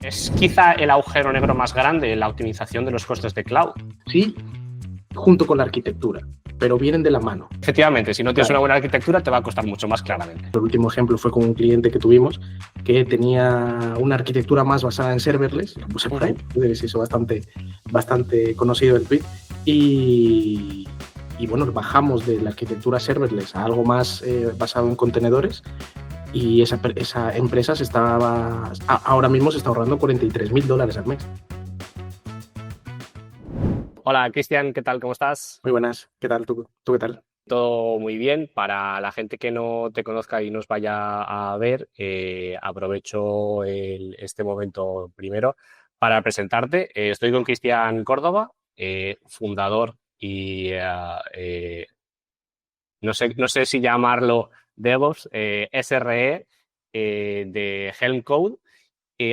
Es quizá el agujero negro más grande en la optimización de los costes de cloud. Sí, junto con la arquitectura, pero vienen de la mano. Efectivamente, si no tienes Claro. una buena arquitectura te va a costar mucho más, claramente. El último ejemplo fue con un cliente que tuvimos que tenía una arquitectura más basada en serverless, lo puse por ahí, se hizo bastante conocido el tweet, y bueno, bajamos de la arquitectura serverless a algo más basado en contenedores, y esa empresa ahora mismo se está ahorrando $43,000 al mes. Hola, Cristian, ¿qué tal? ¿Cómo estás? Muy buenas, ¿qué tal? ¿Tú qué tal? Todo muy bien. Para la gente que no te conozca y nos vaya a ver, aprovecho este momento primero para presentarte. Estoy con Cristian Córdoba, fundador y no sé si llamarlo DevOps, SRE de Helm Code.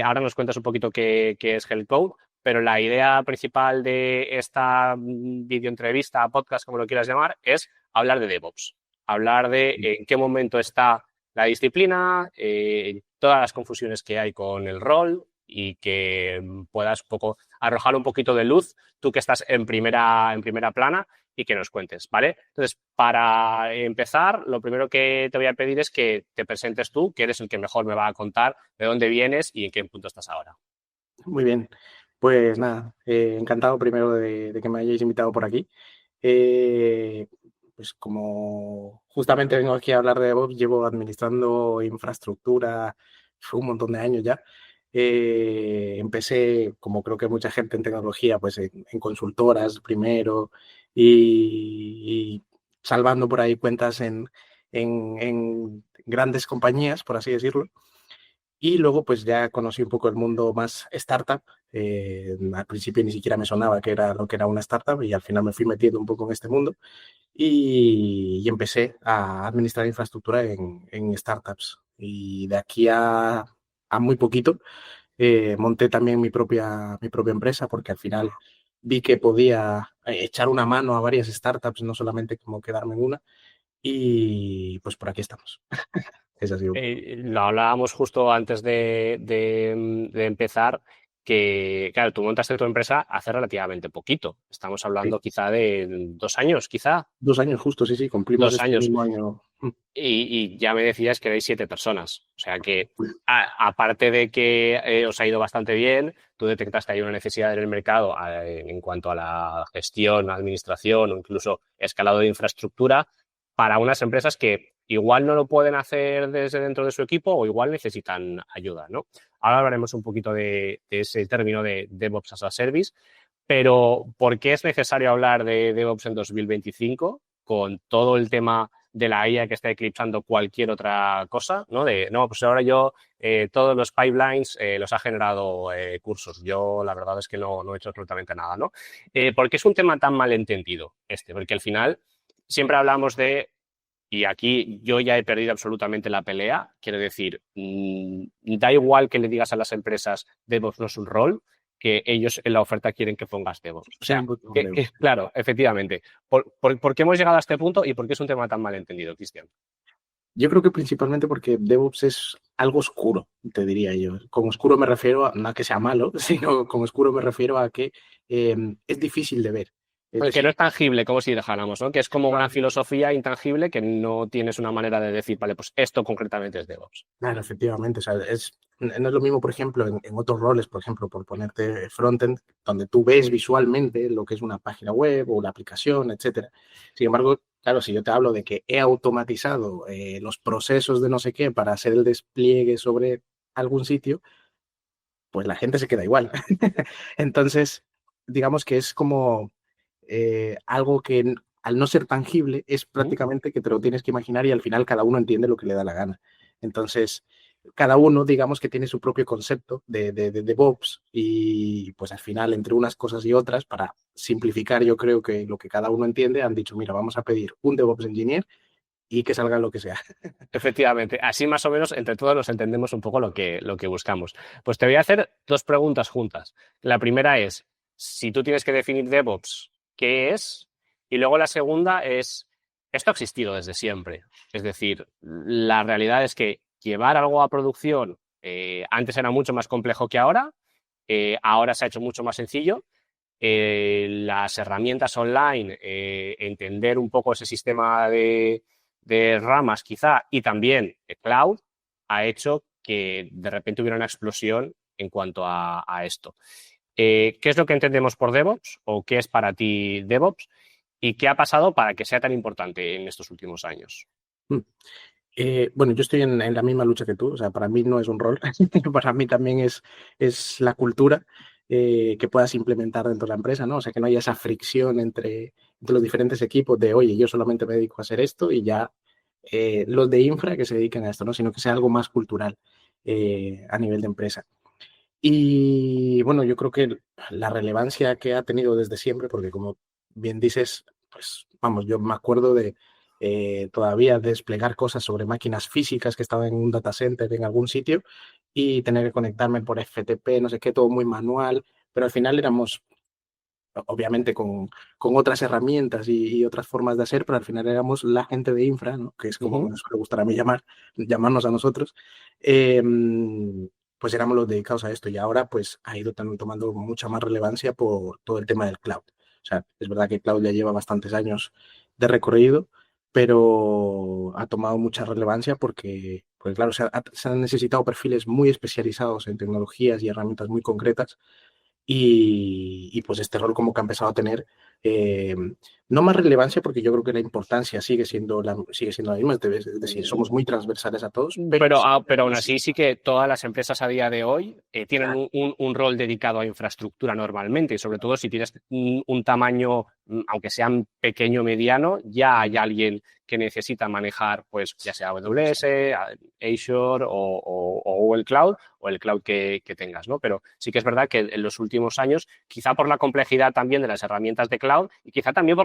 Ahora nos cuentas un poquito qué es Helm Code, pero la idea principal de esta videoentrevista, podcast, como lo quieras llamar, es hablar de DevOps, hablar de en qué momento está la disciplina, todas las confusiones que hay con el rol y que puedas un poco arrojar un poquito de luz, tú que estás en primera plana, y que nos cuentes, ¿vale? Entonces, para empezar, lo primero que te voy a pedir es que te presentes tú, que eres el que mejor me va a contar de dónde vienes y en qué punto estás ahora. Muy bien, pues nada, encantado primero de que me hayáis invitado por aquí. Pues como justamente vengo aquí a hablar de DevOps, llevo administrando infraestructura un montón de años ya. Empecé, como creo que mucha gente en tecnología, pues en consultoras primero y salvando por ahí cuentas en grandes compañías, por así decirlo. Y luego pues ya conocí un poco el mundo más startup. Al principio ni siquiera me sonaba que era lo que era una startup y al final me fui metiendo un poco en este mundo y empecé a administrar infraestructura en startups. Y de aquí a muy poquito monté también mi propia empresa porque al final vi que podía echar una mano a varias startups, no solamente como quedarme en una. Y pues por aquí estamos. Es así. Lo hablábamos justo antes de empezar, que, claro, tú montaste tu empresa hace relativamente poquito. Estamos hablando Sí. quizá de 2 años, quizá. 2 años justo, sí, cumplimos 2 este años. mismo año. Y ya me decías que erais 7 personas. O sea que, aparte de que os ha ido bastante bien, tú detectaste ahí una necesidad en el mercado en cuanto a la gestión, administración o incluso escalado de infraestructura para unas empresas que igual no lo pueden hacer desde dentro de su equipo o igual necesitan ayuda, ¿no? Ahora hablaremos un poquito de ese término de DevOps as a Service, pero ¿por qué es necesario hablar de DevOps en 2025 con todo el tema de la IA que está eclipsando cualquier otra cosa, ¿no? No, pues ahora yo todos los pipelines los ha generado cursos. Yo la verdad es que no he hecho absolutamente nada, ¿no? ¿Por qué es un tema tan malentendido este? Porque al final siempre hablamos de, y aquí yo ya he perdido absolutamente la pelea, quiero decir, da igual que le digas a las empresas DevOps no es un rol, que ellos en la oferta quieren que pongas DevOps. O sea, claro, efectivamente. ¿Por qué hemos llegado a este punto y por qué es un tema tan malentendido, Cristian? Yo creo que principalmente porque DevOps es algo oscuro, te diría yo. Con oscuro me refiero a, no a que sea malo, sino con oscuro me refiero a que es difícil de ver. Es Que no decir, es tangible, como si dejáramos, ¿no? Que es como una filosofía intangible que no tienes una manera de decir, vale, pues esto concretamente es DevOps. claro, efectivamente. O sea, no es lo mismo, por ejemplo, en otros roles, por ejemplo, por ponerte frontend, donde tú ves visualmente lo que es una página web o la aplicación, etcétera. Sin embargo, claro, si yo te hablo de que he automatizado los procesos de no sé qué para hacer el despliegue sobre algún sitio, pues la gente se queda igual. Entonces, digamos que es como algo que al no ser tangible es prácticamente que te lo tienes que imaginar y al final cada uno entiende lo que le da la gana. Entonces, cada uno, digamos que tiene su propio concepto de DevOps y pues al final entre unas cosas y otras, para simplificar yo creo que lo que cada uno entiende, han dicho, mira, vamos a pedir un DevOps Engineer y que salga lo que sea. Efectivamente, así más o menos entre todos nos entendemos un poco lo que buscamos. Pues te voy a hacer 2 preguntas juntas. La primera es, si tú tienes que definir DevOps, ¿qué es? Y luego la segunda es, esto ha existido desde siempre. Es decir, la realidad es que llevar algo a producción Antes era mucho más complejo que ahora, ahora se ha hecho mucho más sencillo. Las herramientas online, entender un poco ese sistema de ramas quizá y también el cloud ha hecho que de repente hubiera una explosión en cuanto a esto. ¿Qué es lo que entendemos por DevOps o qué es para ti DevOps y qué ha pasado para que sea tan importante en estos últimos años? Mm. Bueno, yo estoy en la misma lucha que tú, o sea, para mí no es un rol, para mí también es la cultura que puedas implementar dentro de la empresa, ¿no? O sea, que no haya esa fricción entre los diferentes equipos de, oye, yo solamente me dedico a hacer esto y ya los de infra que se dedican a esto, ¿no? Sino que sea algo más cultural a nivel de empresa. Y bueno, yo creo que la relevancia que ha tenido desde siempre, porque como bien dices, pues vamos, yo me acuerdo de todavía desplegar cosas sobre máquinas físicas que estaban en un data center en algún sitio y tener que conectarme por FTP, no sé qué, todo muy manual, pero al final éramos, obviamente con otras herramientas y otras formas de hacer, pero al final éramos la gente de infra, ¿no? Que es como me suele gustar a mí llamarnos a nosotros, eh, pues éramos los dedicados a esto y ahora pues ha ido también tomando mucha más relevancia por todo el tema del cloud. O sea, es verdad que cloud ya lleva bastantes años de recorrido, pero ha tomado mucha relevancia porque, pues claro, se han necesitado perfiles muy especializados en tecnologías y herramientas muy concretas y pues este rol como que ha empezado a tener eh, no más relevancia porque yo creo que la importancia sigue siendo la misma, es decir, somos muy transversales a todos, pero Pero aún así sí que todas las empresas a día de hoy tienen un rol dedicado a infraestructura normalmente y sobre todo si tienes un tamaño, aunque sea pequeño o mediano, ya hay alguien que necesita manejar, pues ya sea AWS, Azure o Google Cloud o el cloud que tengas, ¿no? Pero sí que es verdad que en los últimos años, quizá por la complejidad también de las herramientas de cloud y quizá también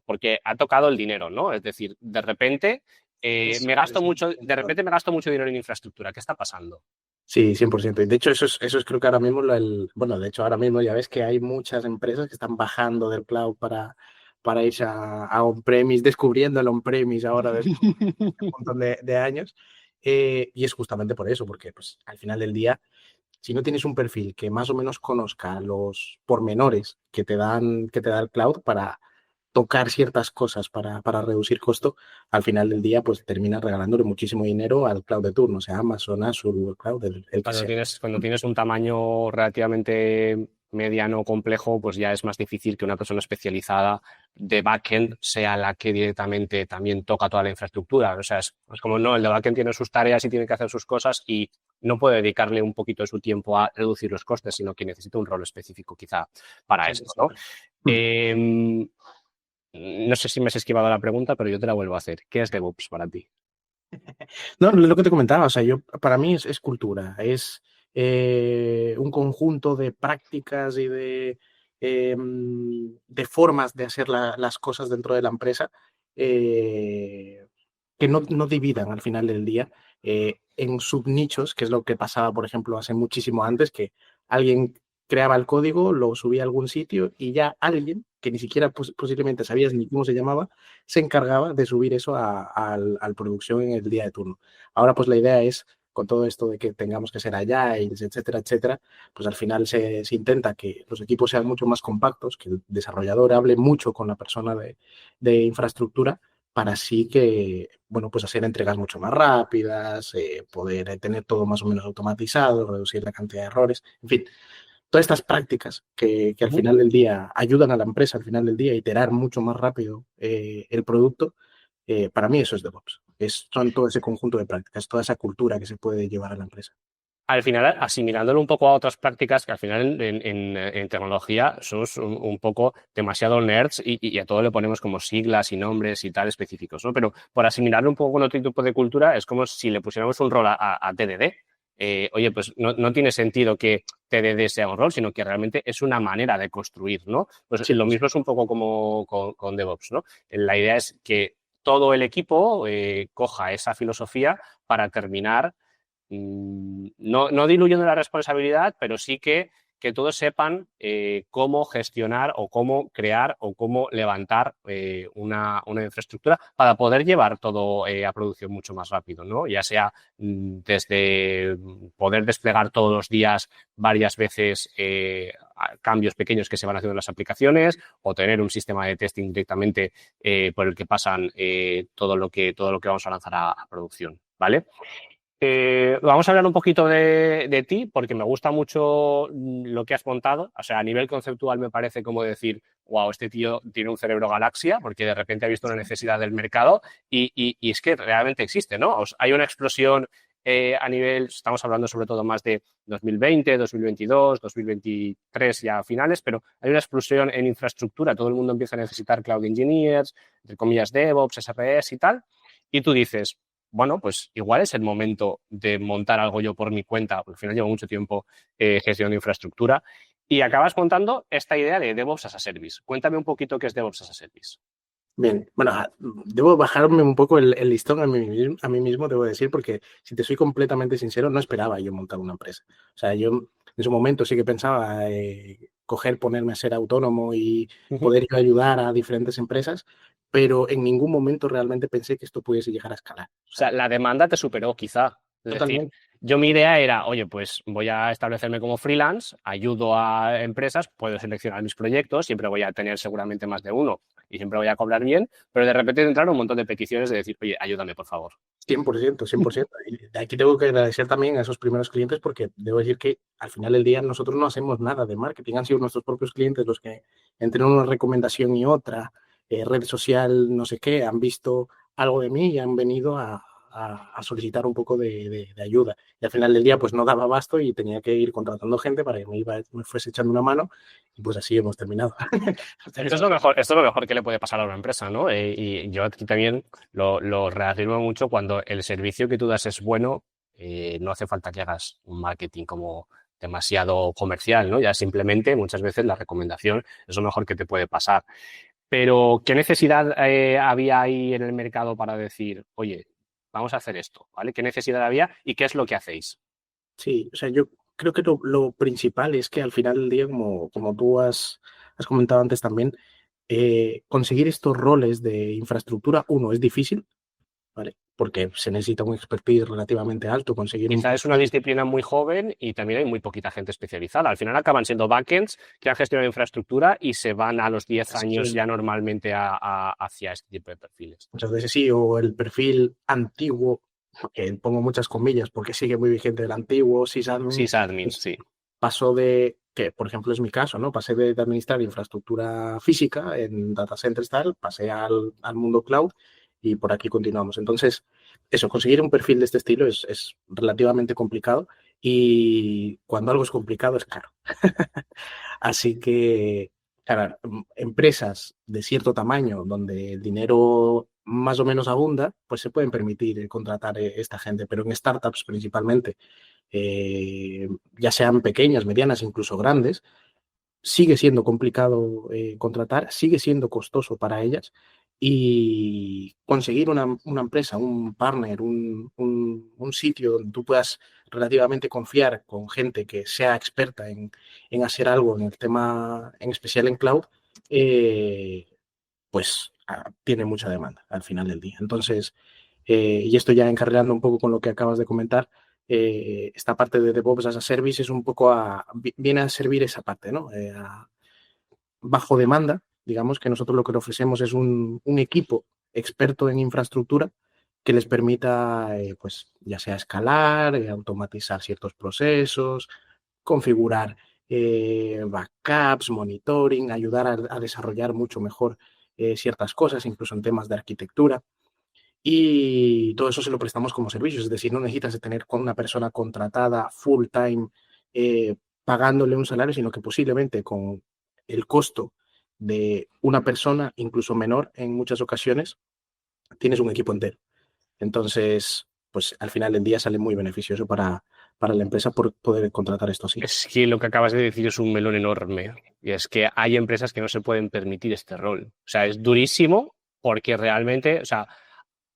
porque ha tocado el dinero, ¿no? Es decir, de repente de repente me gasto mucho dinero en infraestructura. ¿Qué está pasando? sí, 100%. Y de hecho eso es creo que ahora mismo, bueno, de hecho ahora mismo ya ves que hay muchas empresas que están bajando del cloud para irse a on-premise, descubriendo el on-premise ahora después de un montón de años. Y es justamente por eso, porque pues, al final del día si no tienes un perfil que más o menos conozca los pormenores que te da el cloud para tocar ciertas cosas para reducir costo, al final del día pues terminas regalándole muchísimo dinero al cloud de turno, o sea, Amazon, Azure, Google Cloud, el que sea. Cuando tienes un tamaño relativamente mediano o complejo, pues ya es más difícil que una persona especializada de backend sea la que directamente también toca toda la infraestructura. O sea, es como no, el de backend tiene sus tareas y tiene que hacer sus cosas y no puede dedicarle un poquito de su tiempo a reducir los costes, sino que necesita un rol específico quizá para esto, ¿no? No sé si me has esquivado la pregunta, pero yo te la vuelvo a hacer. ¿Qué es DevOps para ti? No, lo que te comentaba, o sea, para mí es cultura, es un conjunto de prácticas y de formas de hacer las cosas dentro de la empresa eh, que no dividan al final del día en subnichos, que es lo que pasaba, por ejemplo, hace muchísimo antes, que alguien creaba el código, lo subía a algún sitio y ya alguien, que ni siquiera posiblemente sabías ni cómo se llamaba, se encargaba de subir eso al producción en el día de turno. Ahora pues la idea es, con todo esto de que tengamos que ser allá, etcétera, etcétera, pues al final se intenta que los equipos sean mucho más compactos, que el desarrollador hable mucho con la persona de infraestructura para así que, bueno, pues hacer entregas mucho más rápidas, poder tener todo más o menos automatizado, reducir la cantidad de errores, en fin, todas estas prácticas que al final del día ayudan a la empresa, al final del día, a iterar mucho más rápido el producto, para mí eso es DevOps. Son todo ese conjunto de prácticas, toda esa cultura que se puede llevar a la empresa. Al final, asimilándolo un poco a otras prácticas que al final en tecnología somos un poco demasiado nerds y a todo le ponemos como siglas y nombres y tal específicos, ¿no? Pero por asimilarlo un poco con otro tipo de cultura es como si le pusiéramos un rol a TDD. Oye, pues no tiene sentido que TDD sea un rol, sino que realmente es una manera de construir, ¿no? Pues Sí, lo sí. mismo es un poco como con DevOps, ¿no? La idea es que todo el equipo coja esa filosofía para terminar no diluyendo la responsabilidad, pero sí que que todos sepan cómo gestionar o cómo crear o cómo levantar una infraestructura para poder llevar todo a producción mucho más rápido, ¿no? Ya sea desde poder desplegar todos los días varias veces cambios pequeños que se van haciendo en las aplicaciones o tener un sistema de testing directamente por el que pasan todo lo que vamos a lanzar a producción, ¿vale? Vamos a hablar un poquito de ti, porque me gusta mucho lo que has montado. O sea, a nivel conceptual me parece como decir, wow, este tío tiene un cerebro galaxia, porque de repente ha visto una necesidad del mercado y es que realmente existe, ¿no? Hay una explosión a nivel, estamos hablando sobre todo más de 2020, 2022, 2023 ya finales, pero hay una explosión en infraestructura. Todo el mundo empieza a necesitar cloud engineers, entre comillas, DevOps, SREs y tal. Y tú dices, bueno, pues igual es el momento de montar algo yo por mi cuenta, porque al final llevo mucho tiempo gestionando infraestructura, y acabas montando esta idea de DevOps as a Service. Cuéntame un poquito qué es DevOps as a Service. Bien, bueno, debo bajarme un poco el listón a mí mismo, debo decir, porque si te soy completamente sincero, no esperaba yo montar una empresa. O sea, yo en su momento sí que pensaba ponerme a ser autónomo y poder yo ayudar a diferentes empresas, pero en ningún momento realmente pensé que esto pudiese llegar a escalar. O sea, la demanda te superó quizá. Es decir, yo mi idea era, oye, pues voy a establecerme como freelance, ayudo a empresas, puedo seleccionar mis proyectos, siempre voy a tener seguramente más de uno y siempre voy a cobrar bien, pero de repente entraron un montón de peticiones de decir, oye, ayúdame, por favor. 100%, 100%. Y de aquí tengo que agradecer también a esos primeros clientes porque debo decir que al final del día nosotros no hacemos nada de marketing, han sido nuestros propios clientes los que entre una recomendación y otra, red social, no sé qué, han visto algo de mí y han venido a solicitar un poco de ayuda. Y al final del día pues no daba abasto y tenía que ir contratando gente para que me fuese echando una mano y pues así hemos terminado. Esto es lo mejor que le puede pasar a una empresa, ¿no? Y yo aquí también lo reafirmo mucho, cuando el servicio que tú das es bueno, no hace falta que hagas un marketing como demasiado comercial, ¿no? Ya simplemente muchas veces la recomendación es lo mejor que te puede pasar. Pero, ¿qué necesidad había ahí en el mercado para decir, oye, vamos a hacer esto, ¿vale? ¿Qué necesidad había y qué es lo que hacéis? Sí, o sea, yo creo que lo principal es que al final del día, como tú has comentado antes también, conseguir estos roles de infraestructura, uno, es difícil, ¿vale? Porque se necesita un expertise relativamente alto, conseguir un Quizá es una perfil. disciplina muy joven y también hay muy poquita gente especializada. Al final acaban siendo backends que han gestionado infraestructura y se van a los 10 años Sí, ya normalmente hacia este tipo de perfiles. muchas veces sí, o el perfil antiguo, que pongo muchas comillas porque sigue muy vigente el antiguo sysadmin, Sysadmin, pues sí. pasó que por ejemplo es mi caso, ¿no? Pasé de administrar infraestructura física en data centers tal, pasé al mundo cloud y por aquí continuamos. Entonces, eso, conseguir un perfil de este estilo es relativamente complicado y cuando algo es complicado es caro. Así que, claro, empresas de cierto tamaño donde el dinero más o menos abunda, pues se pueden permitir contratar esta gente, pero en startups principalmente, ya sean pequeñas, medianas, incluso grandes, sigue siendo complicado contratar, sigue siendo costoso para ellas y conseguir una empresa, un partner, un sitio donde tú puedas relativamente confiar con gente que sea experta en hacer algo en el tema, en especial en cloud, eh, pues tiene mucha demanda al final del día. Entonces, y esto ya encarrilando un poco con lo que acabas de comentar, esta parte de DevOps as a Service es un poco viene a servir esa parte, ¿no? Bajo demanda, digamos que nosotros lo que le ofrecemos es un equipo experto en infraestructura que les permita, pues, ya sea escalar, automatizar ciertos procesos, configurar backups, monitoring, ayudar a desarrollar mucho mejor ciertas cosas, incluso en temas de arquitectura. Y todo eso se lo prestamos como servicio, es decir, no necesitas tener con una persona contratada full time pagándole un salario, sino que posiblemente con el costo de una persona, incluso menor en muchas ocasiones, tienes un equipo entero. Entonces, pues al final del día sale muy beneficioso para la empresa por poder contratar esto así. Es que lo que acabas de decir es un melón enorme. Y es que hay empresas que no se pueden permitir este rol. O sea, es durísimo porque realmente, o sea,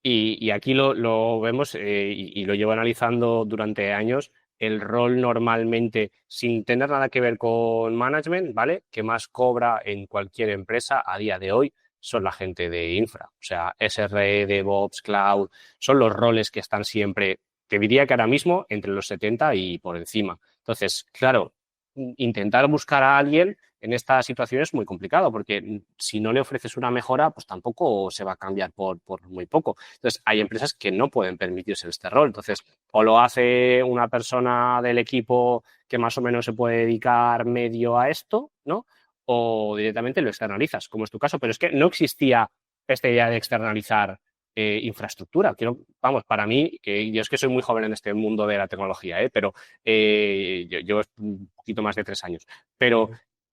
y aquí lo vemos y lo llevo analizando durante años. el rol normalmente, sin tener nada que ver con management, ¿vale? Que más cobra en cualquier empresa a día de hoy son la gente de infra. O sea, SRE, DevOps, Cloud, son los roles que están siempre, te diría que ahora mismo entre los 70 y por encima. Entonces, claro, intentar buscar a alguien en esta situación es muy complicado porque si no le ofreces una mejora, pues tampoco se va a cambiar por muy poco. Entonces, hay empresas que no pueden permitirse este rol. Entonces, o lo hace una persona del equipo que más o menos se puede dedicar medio a esto, ¿no? O directamente lo externalizas, como es tu caso. Pero es que no existía esta idea de externalizar infraestructura. Vamos, para mí, que yo es que soy muy joven en este mundo de la tecnología, pero yo un poquito más de 3 años. Pero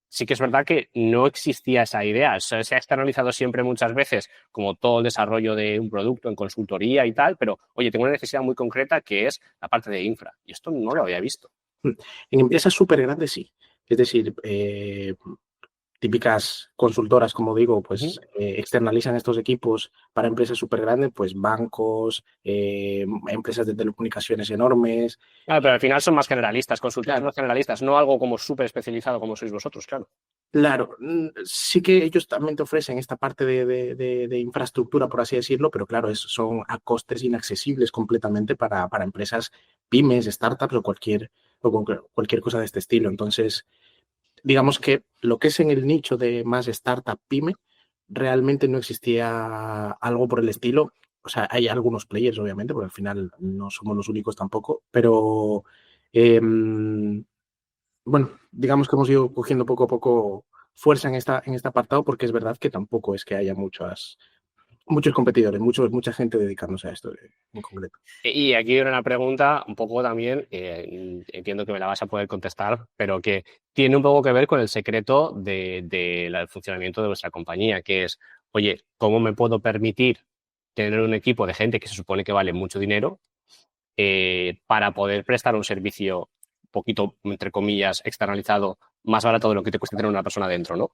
sí que es verdad que no existía esa idea. Se ha externalizado siempre muchas veces como todo el desarrollo de un producto en consultoría y tal, pero oye, tengo una necesidad muy concreta que es la parte de infra. Y esto no lo había visto. En empresas súper grandes sí. Es decir, típicas consultoras, como digo, pues externalizan estos equipos para empresas súper grandes, pues bancos, empresas de telecomunicaciones enormes. Claro, pero al final son más generalistas, consultores Claro, más generalistas, no algo como súper especializado como sois vosotros, claro. claro, sí que ellos también te ofrecen esta parte de infraestructura, por así decirlo, pero claro, son a costes inaccesibles completamente para empresas pymes, startups o cualquier cosa de este estilo. Entonces, digamos que lo que es en el nicho de más startup pyme, realmente no existía algo por el estilo. O sea, hay algunos players, obviamente, porque al final no somos los únicos tampoco, pero eh, bueno, digamos que hemos ido cogiendo poco a poco fuerza en este apartado, porque es verdad que tampoco es que haya muchos competidores, mucha gente dedicándose a esto en concreto. Y aquí viene una pregunta un poco también, entiendo que me la vas a poder contestar, pero que tiene un poco que ver con el secreto del funcionamiento de vuestra compañía, que es, oye, ¿cómo me puedo permitir tener un equipo de gente que se supone que vale mucho dinero para poder prestar un servicio un poquito, entre comillas, externalizado, más barato de lo que te cuesta tener una persona dentro, ¿no?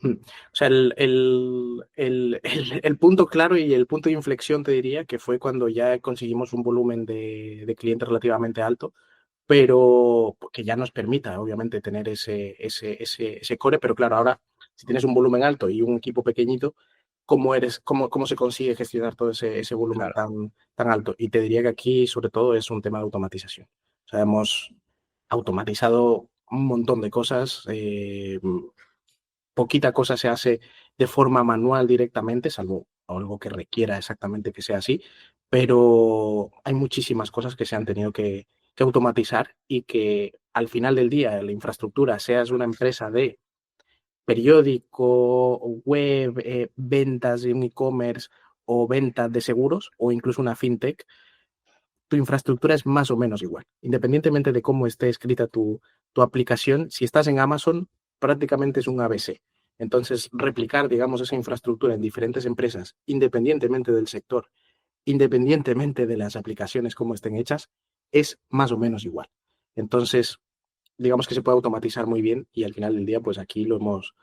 O sea, el punto claro y el punto de inflexión te diría que fue cuando ya conseguimos un volumen de clientes relativamente alto, pero que ya nos permita, obviamente, tener ese core. Pero claro, ahora, si tienes un volumen alto y un equipo pequeñito, ¿cómo se consigue gestionar todo ese volumen Claro. tan alto? Y te diría que aquí, sobre todo, es un tema de automatización. O sea, hemos automatizado un montón de cosas. Poquita cosa se hace de forma manual directamente, salvo algo que requiera exactamente que sea así, pero hay muchísimas cosas que se han tenido que automatizar y que al final del día la infraestructura, seas una empresa de periódico, web, ventas de un e-commerce o ventas de seguros o incluso una fintech, tu infraestructura es más o menos igual. Independientemente de cómo esté escrita tu aplicación, si estás en Amazon, prácticamente es un ABC. Entonces, replicar, digamos, esa infraestructura en diferentes empresas, independientemente del sector, independientemente de las aplicaciones como estén hechas, es más o menos igual. Entonces, digamos que se puede automatizar muy bien y al final del día, pues aquí lo hemos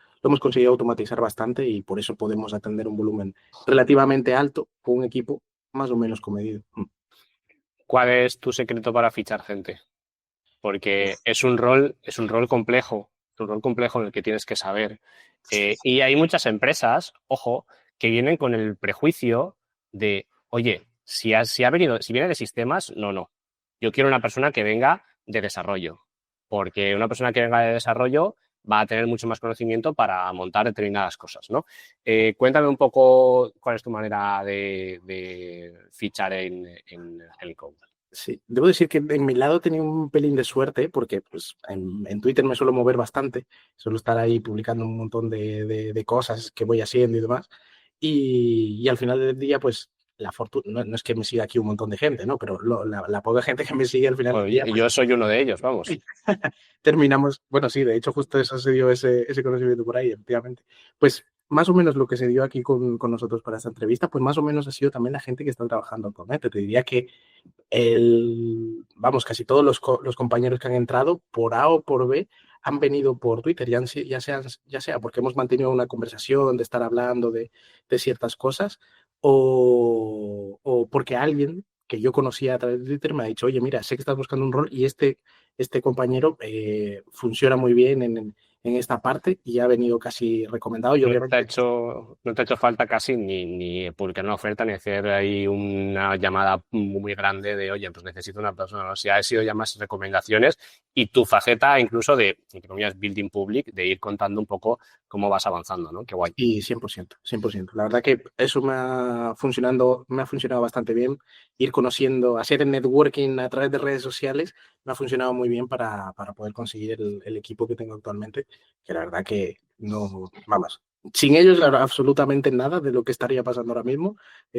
conseguido automatizar bastante y por eso podemos atender un volumen relativamente alto con un equipo más o menos comedido. ¿Cuál es tu secreto para fichar gente? Porque es un rol complejo, es un rol complejo en el que tienes que saber. Y hay muchas empresas, ojo, que vienen con el prejuicio de, oye, si viene de sistemas, no, no. Yo quiero una persona que venga de desarrollo, porque una persona que venga de desarrollo va a tener mucho más conocimiento para montar determinadas cosas, ¿no? Cuéntame un poco cuál es tu manera de fichar en Helicode. Sí, debo decir que en mi lado tenía un pelín de suerte porque pues, en Twitter me suelo mover bastante, suelo estar ahí publicando un montón de cosas que voy haciendo y demás. Y al final del día, pues la fortuna, no es que me siga aquí un montón de gente, ¿no? Pero la poca gente que me sigue al final del Bueno, día, pues yo soy uno de ellos, vamos. terminamos, bueno, sí, de hecho justo eso se dio ese conocimiento por ahí, efectivamente. Pues más o menos lo que se dio aquí con nosotros para esta entrevista, pues más o menos ha sido también la gente que está trabajando actualmente. Te diría que vamos, casi todos los compañeros que han entrado, por A o por B, han venido por Twitter, ya sea porque hemos mantenido una conversación de estar hablando de ciertas cosas o porque alguien que yo conocía a través de Twitter me ha dicho, oye, mira, sé que estás buscando un rol y este compañero funciona muy bien en esta parte y ha venido casi recomendado y obviamente... No te ha hecho falta casi ni publicar una oferta ni hacer ahí una llamada muy grande de, oye, pues necesito una persona. ¿No? Si ha sido ya más recomendaciones y tu faceta incluso de, entre comillas, building public, de ir contando un poco cómo vas avanzando, ¿no? Qué guay. Y 100%, 100%. La verdad que eso me ha funcionado bastante bien. Ir conociendo, hacer el networking a través de redes sociales me ha funcionado muy bien para poder conseguir el equipo que tengo actualmente, que la verdad que no, vamos, sin ellos la verdad, absolutamente nada de lo que estaría pasando ahora mismo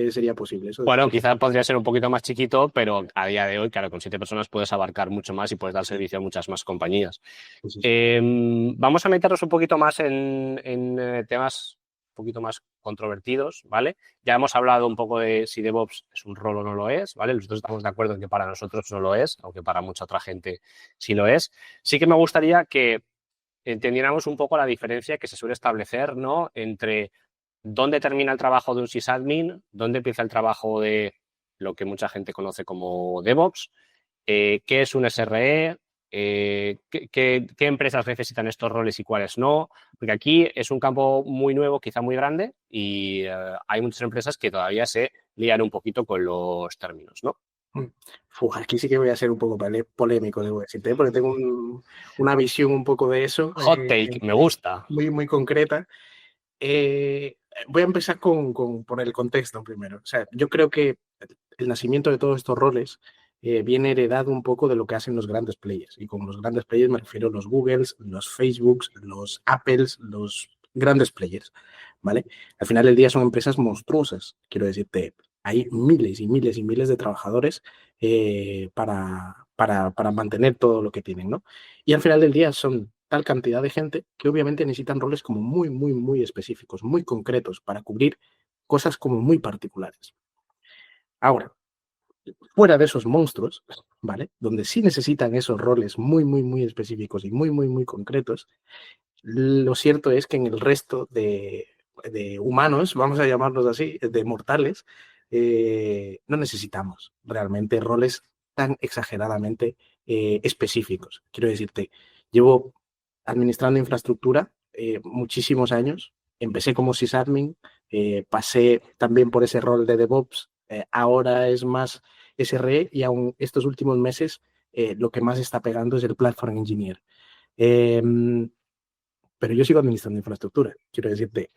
sería posible. Eso Bueno, quizás podría ser un poquito más chiquito, pero a día de hoy, claro, con 7 personas puedes abarcar mucho más y puedes dar servicio a muchas más compañías. sí, sí, sí. Vamos a meternos un poquito más en temas un poquito más controvertidos, ¿vale? Ya hemos hablado un poco de si DevOps es un rol o no lo es, ¿vale? Nosotros estamos de acuerdo en que para nosotros no lo es, aunque para mucha otra gente sí lo es. Sí que me gustaría que entendiéramos un poco la diferencia que se suele establecer, ¿no? Entre dónde termina el trabajo de un sysadmin, dónde empieza el trabajo de lo que mucha gente conoce como DevOps, qué es un SRE, qué empresas necesitan estos roles y cuáles no, porque aquí es un campo muy nuevo, quizá muy grande, y hay muchas empresas que todavía se lían un poquito con los términos, ¿no? Aquí sí que voy a ser un poco polémico, debo decirte, porque tengo una visión un poco de eso, Hot take, me gusta. muy, muy concreta. Voy a empezar por el contexto primero. O sea, yo creo que el nacimiento de todos estos roles viene heredado un poco de lo que hacen los grandes players. Y con los grandes players me refiero a los Googles, los Facebooks, los Apples, los grandes players, ¿vale? Al final del día son empresas monstruosas. Quiero decirte, hay miles y miles y miles de trabajadores para mantener todo lo que tienen, ¿no? Y al final del día son tal cantidad de gente que obviamente necesitan roles como muy, muy, muy específicos, muy concretos para cubrir cosas como muy particulares. Ahora, fuera de esos monstruos, ¿vale? Donde sí necesitan esos roles muy, muy, muy específicos y muy, muy, muy concretos, lo cierto es que en el resto de humanos, vamos a llamarlos así, de mortales, no necesitamos realmente roles tan exageradamente específicos. Quiero decirte, llevo administrando infraestructura muchísimos años. Empecé como sysadmin, pasé también por ese rol de DevOps, ahora es más SRE y aún estos últimos meses lo que más está pegando es el Platform Engineer. Eh, pero yo sigo administrando infraestructura, quiero decirte,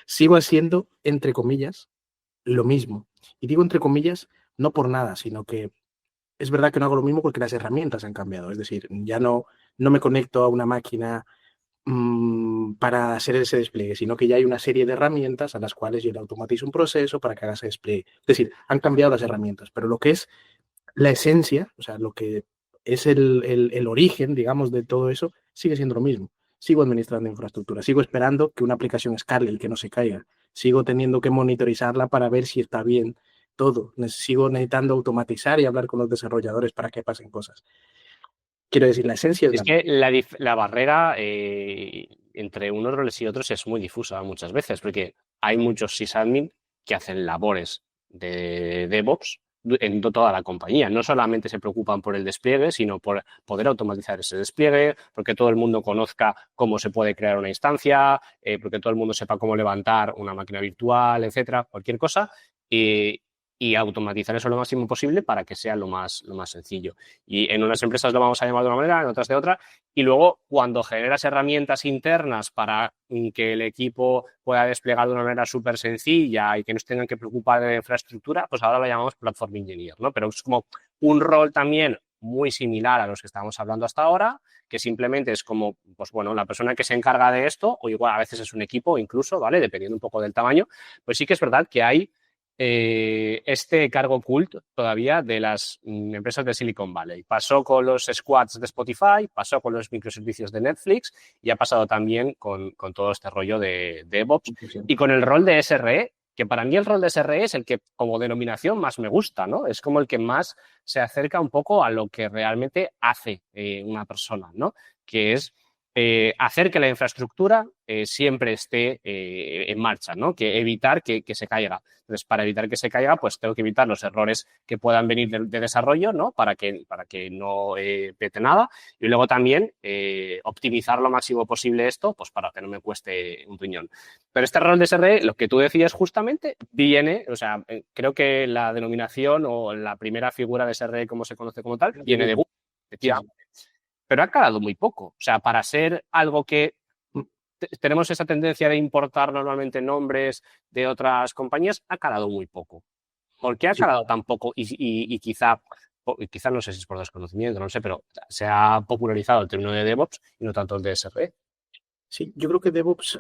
sigo haciendo, entre comillas, lo mismo. Y digo entre comillas, no por nada, sino que es verdad que no hago lo mismo porque las herramientas han cambiado. Es decir, ya no me conecto a una máquina para hacer ese despliegue, sino que ya hay una serie de herramientas a las cuales yo le automatizo un proceso para que haga ese despliegue. Es decir, han cambiado las herramientas, pero lo que es la esencia, o sea, lo que es el origen, digamos, de todo eso, sigue siendo lo mismo. Sigo administrando infraestructura, sigo esperando que una aplicación escale y que no se caiga, sigo teniendo que monitorizarla para ver si está bien todo, sigo necesitando automatizar y hablar con los desarrolladores para que pasen cosas. Quiero decir, la esencia es Es la que la barrera entre unos roles y otros es muy difusa muchas veces, porque hay muchos sysadmin que hacen labores de DevOps en toda la compañía. No solamente se preocupan por el despliegue, sino por poder automatizar ese despliegue, porque todo el mundo conozca cómo se puede crear una instancia, porque todo el mundo sepa cómo levantar una máquina virtual, etcétera, cualquier cosa. Y automatizar eso lo máximo posible para que sea lo más sencillo. Y en unas empresas lo vamos a llamar de una manera, en otras de otra. Y luego, cuando generas herramientas internas para que el equipo pueda desplegar de una manera súper sencilla y que no se tengan que preocupar de la infraestructura, pues ahora lo llamamos Platform Engineer, ¿no? Pero es como un rol también muy similar a los que estamos hablando hasta ahora, que simplemente es como, pues bueno, la persona que se encarga de esto, o igual a veces es un equipo incluso, ¿vale? Dependiendo un poco del tamaño, pues sí que es verdad que hay este cargo cult todavía de las empresas de Silicon Valley. Pasó con los squads de Spotify, pasó con los microservicios de Netflix y ha pasado también con todo este rollo de DevOps y con el rol de SRE, que para mí el rol de SRE es el que como denominación más me gusta, ¿no? Es como el que más se acerca un poco a lo que realmente hace una persona, ¿no? Que es hacer que la infraestructura siempre esté en marcha, ¿no? Que evitar que se caiga. Entonces, para evitar que se caiga, pues tengo que evitar los errores que puedan venir de desarrollo, ¿no? Para que no pete nada. Y luego también optimizar lo máximo posible esto, pues para que no me cueste un riñón. Pero este rol de SRE, lo que tú decías justamente, viene, o sea, creo que la denominación o la primera figura de SRE, como se conoce como tal, viene de Google, efectivamente. Pero ha calado muy poco. O sea, para ser algo que tenemos esa tendencia de importar normalmente nombres de otras compañías, ha calado muy poco. ¿Por qué ha calado tan poco? Y quizá no sé si es por desconocimiento, no sé, pero se ha popularizado el término de DevOps y no tanto el de SRE. Sí, yo creo que DevOps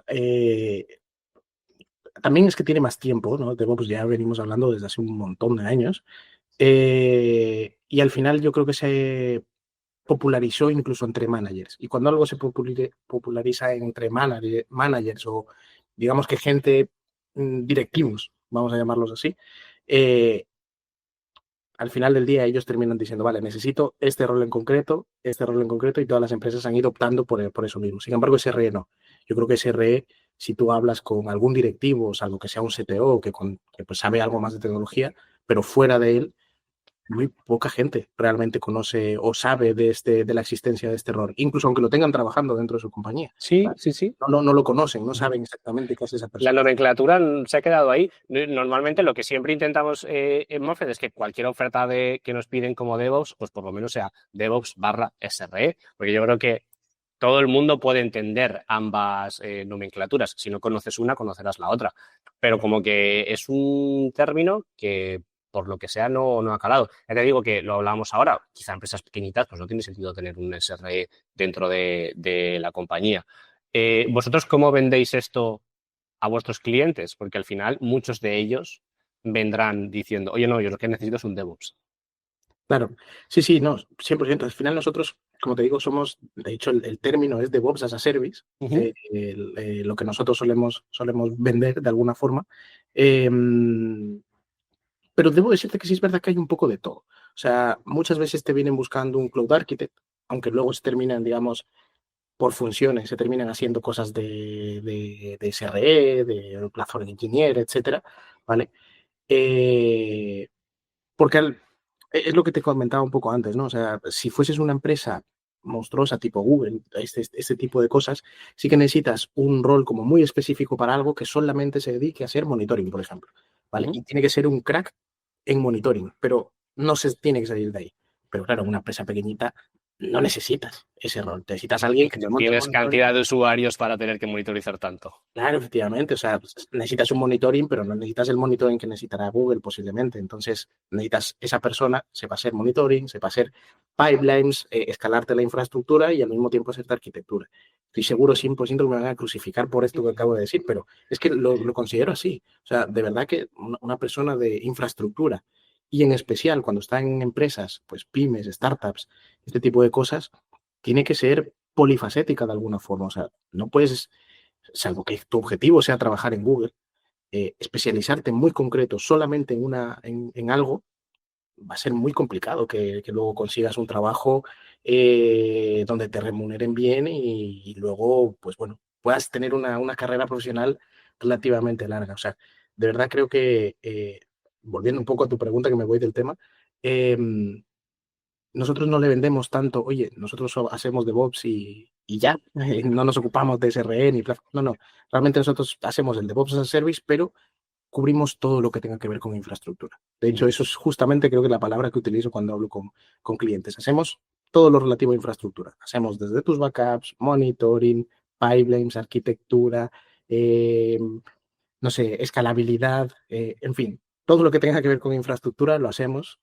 también es que tiene más tiempo, ¿no? DevOps ya venimos hablando desde hace un montón de años. Y al final yo creo que se popularizó incluso entre managers. Y cuando algo se populariza entre managers o digamos que gente directivos, vamos a llamarlos así, al final del día ellos terminan diciendo, vale, necesito este rol en concreto, y todas las empresas han ido optando por eso mismo. Sin embargo, SRE no. Yo creo que SRE, si tú hablas con algún directivo, salvo que sea un CTO que pues sabe algo más de tecnología, pero fuera de él, muy poca gente realmente conoce o sabe de la existencia de este error, incluso aunque lo tengan trabajando dentro de su compañía. Sí, ¿Vale? sí. No lo conocen, no saben exactamente qué hace esa La persona. nomenclatura se ha quedado ahí. Normalmente lo que siempre intentamos en Mofed es que cualquier oferta que nos piden como DevOps, pues por lo menos sea DevOps/SRE, porque yo creo que todo el mundo puede entender ambas nomenclaturas. Si no conoces una, conocerás la otra. Pero como que es un término que, por lo que sea, no ha calado. Ya te digo que lo hablábamos ahora, quizá empresas pequeñitas, pues no tiene sentido tener un SRE dentro de la compañía. ¿Vosotros cómo vendéis esto a vuestros clientes? Porque al final muchos de ellos vendrán diciendo, oye, no, yo lo que necesito es un DevOps. Claro, sí, no, 100%. Al final nosotros, como te digo, somos, de hecho, el término es DevOps as a Service, lo que nosotros solemos vender de alguna forma. Pero debo decirte que sí es verdad que hay un poco de todo. O sea, muchas veces te vienen buscando un Cloud Architect, aunque luego se terminan, digamos, por funciones, se terminan haciendo cosas de SRE, de Platform Engineer, etcétera, ¿vale? Eh, porque es lo que te comentaba un poco antes, ¿no? O sea, si fueses una empresa monstruosa tipo Google, este tipo de cosas, sí que necesitas un rol como muy específico para algo que solamente se dedique a hacer monitoring, por ejemplo, ¿vale? Y tiene que ser un crack en monitoring, pero no se tiene que salir de ahí. Pero claro, una empresa pequeñita no necesitas ese rol. Necesitas a alguien que te monte el Tienes monitoring. cantidad de usuarios para tener que monitorizar tanto. Claro, efectivamente. O sea, necesitas un monitoring, pero no necesitas el monitoring que necesitará Google posiblemente. Entonces, necesitas esa persona, sepa hacer monitoring, sepa hacer pipelines, escalarte la infraestructura y al mismo tiempo hacerte arquitectura. Estoy seguro 100% que me van a crucificar por esto que acabo de decir, pero es que lo considero así. O sea, de verdad que una persona de infraestructura y en especial cuando está en empresas, pues pymes, startups, este tipo de cosas, tiene que ser polifacética de alguna forma. O sea, no puedes, salvo que tu objetivo sea trabajar en Google, especializarte muy concreto solamente en algo, va a ser muy complicado que luego consigas un trabajo donde te remuneren bien y luego, pues bueno, puedas tener una carrera profesional relativamente larga. O sea, de verdad creo que, volviendo un poco a tu pregunta, que me voy del tema, eh, nosotros no le vendemos tanto, oye, nosotros hacemos DevOps y ya, no nos ocupamos de SRE ni no, no, realmente nosotros hacemos el DevOps as a Service, pero cubrimos todo lo que tenga que ver con infraestructura. De hecho, eso es justamente creo que la palabra que utilizo cuando hablo con clientes. Hacemos todo lo relativo a infraestructura. Hacemos desde tus backups, monitoring, pipelines, arquitectura, no sé, escalabilidad, en fin, todo lo que tenga que ver con infraestructura lo hacemos.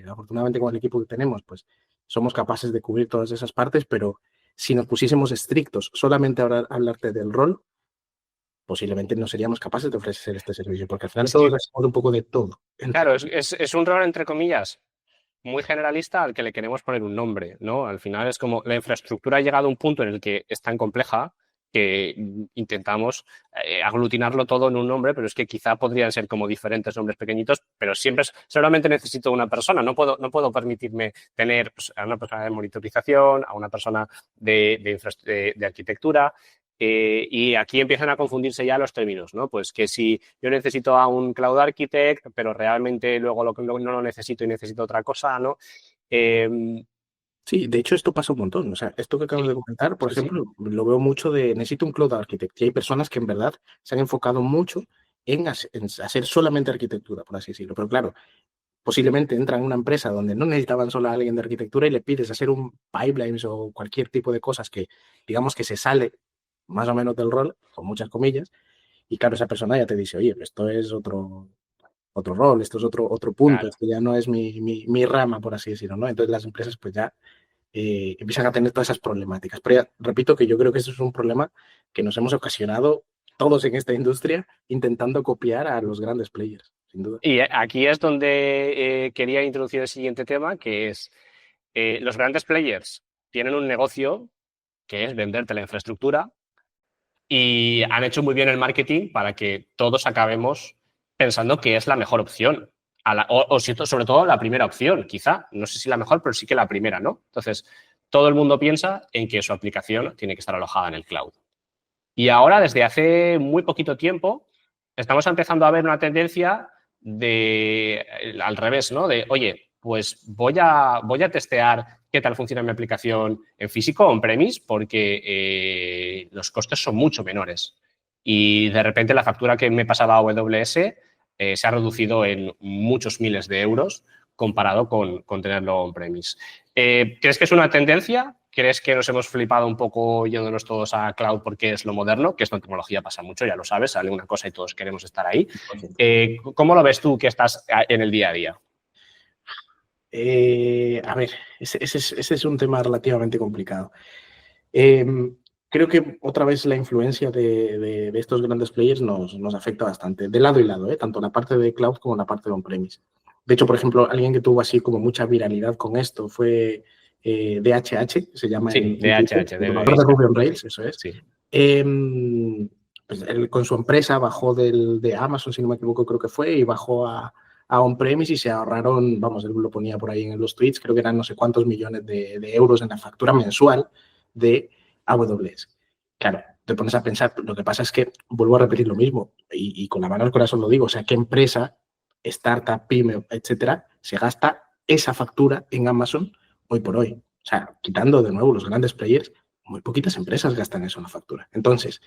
Afortunadamente con el equipo que tenemos, pues somos capaces de cubrir todas esas partes, pero si nos pusiésemos estrictos solamente a hablarte del rol, posiblemente no seríamos capaces de ofrecer este servicio, porque al final todos hacemos un poco de todo. Claro, es un rol, entre comillas, muy generalista al que le queremos poner un nombre, ¿no? Al final es como la infraestructura ha llegado a un punto en el que es tan compleja que intentamos aglutinarlo todo en un nombre, pero es que quizá podrían ser como diferentes nombres pequeñitos, pero siempre solamente necesito una persona. No puedo permitirme tener pues, a una persona de monitorización, a una persona de arquitectura. Y aquí empiezan a confundirse ya los términos, ¿no? Pues que si yo necesito a un Cloud Architect, pero realmente luego no lo necesito y necesito otra cosa, ¿no? Sí, de hecho esto pasa un montón. O sea, esto que acabas Sí, de comentar, por sí, sí. ejemplo, lo veo mucho de necesito un cloud architect. Y hay personas que en verdad se han enfocado mucho en hacer solamente arquitectura, por así decirlo. Pero claro, posiblemente entran en una empresa donde no necesitaban solo a alguien de arquitectura y le pides hacer un pipelines o cualquier tipo de cosas que digamos que se sale más o menos del rol, con muchas comillas. Y claro, esa persona ya te dice, oye, esto es otro rol, esto es otro punto, Claro. esto ya no es mi rama, por así decirlo, ¿no? Entonces las empresas pues ya empiezan a tener todas esas problemáticas. Pero ya, repito que yo creo que eso es un problema que nos hemos ocasionado todos en esta industria intentando copiar a los grandes players, sin duda. Y aquí es donde quería introducir el siguiente tema, que es los grandes players tienen un negocio que es venderte la infraestructura y han hecho muy bien el marketing para que todos acabemos pensando que es la mejor opción. Sobre todo la primera opción, quizá. No sé si la mejor, pero sí que la primera, ¿no? Entonces, todo el mundo piensa en que su aplicación tiene que estar alojada en el cloud. Y ahora, desde hace muy poquito tiempo, estamos empezando a ver una tendencia al revés, ¿no? De, oye, pues voy a testear qué tal funciona mi aplicación en físico o on-premise porque los costes son mucho menores. Y de repente la factura que me pasaba a AWS se ha reducido en muchos miles de euros comparado con tenerlo on-premise. ¿Crees que es una tendencia? ¿Crees que nos hemos flipado un poco yéndonos todos a cloud porque es lo moderno? Que esto en tecnología pasa mucho, ya lo sabes, sale una cosa y todos queremos estar ahí. ¿Cómo lo ves tú que estás en el día a día? A ver, ese es un tema relativamente complicado. Creo que otra vez la influencia de estos grandes players nos afecta bastante, de lado y lado, tanto la parte de cloud como la parte de on-premise. De hecho, por ejemplo, alguien que tuvo así como mucha viralidad con esto fue DHH, se llama Sí, en Twitter, DHH, el de programador de Basecamp. Ruby on Rails, eso es. Sí. Pues él con su empresa bajó de Amazon, si no me equivoco, creo que fue, y bajó a on-premise y se ahorraron, vamos, él lo ponía por ahí en los tweets, creo que eran no sé cuántos millones de euros en la factura mensual de AWS. Claro, te pones a pensar, lo que pasa es que vuelvo a repetir lo mismo y con la mano al corazón lo digo, o sea, ¿qué empresa, startup, pyme, etcétera, se gasta esa factura en Amazon hoy por hoy? O sea, quitando de nuevo los grandes players, muy poquitas empresas gastan eso en la factura. Entonces,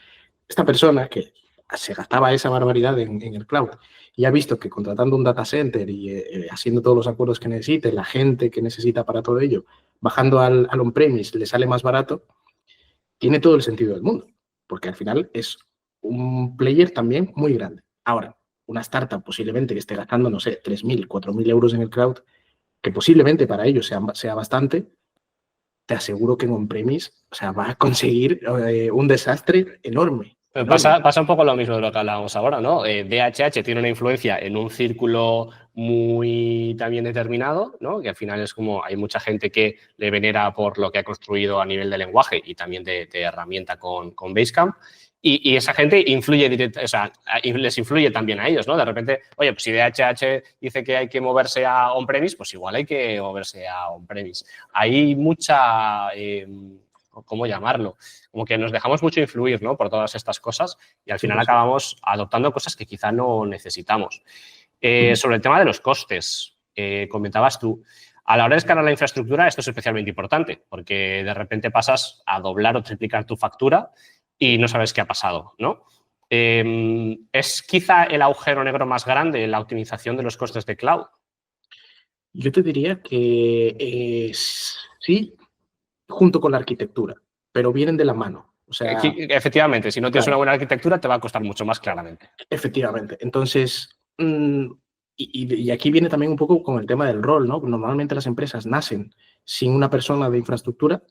esta persona que se gastaba esa barbaridad en el cloud y ha visto que contratando un data center y haciendo todos los acuerdos que necesite, la gente que necesita para todo ello, bajando al on-premise le sale más barato, tiene todo el sentido del mundo, porque al final es un player también muy grande. Ahora, una startup posiblemente que esté gastando, no sé, 3.000, 4.000 euros en el cloud, que posiblemente para ellos sea bastante, te aseguro que en on-premise, o sea, va a conseguir un desastre enorme. Enorme. Pasa un poco lo mismo de lo que hablábamos ahora, ¿no? DHH tiene una influencia en un círculo muy también determinado, ¿no? Que al final es como hay mucha gente que le venera por lo que ha construido a nivel de lenguaje y también de herramienta con Basecamp. Y esa gente influye o sea, les influye también a ellos, ¿no? De repente, oye, pues si DHH dice que hay que moverse a on-premise, pues igual hay que moverse a on-premise. Hay mucha, ¿cómo llamarlo? Como que nos dejamos mucho influir, ¿no? Por todas estas cosas y al final acabamos adoptando cosas que quizá no necesitamos. Sobre el tema de los costes, comentabas tú, a la hora de escalar la infraestructura esto es especialmente importante porque de repente pasas a doblar o triplicar tu factura y no sabes qué ha pasado, ¿no? ¿Es quizá el agujero negro más grande en la optimización de los costes de cloud? Yo te diría que sí, junto con la arquitectura, pero vienen de la mano. O sea, Efectivamente, si no tienes claro, una buena arquitectura te va a costar mucho más, claramente. efectivamente. Entonces, y aquí viene también un poco con el tema del rol, ¿no? Normalmente las empresas nacen sin una persona de infraestructura,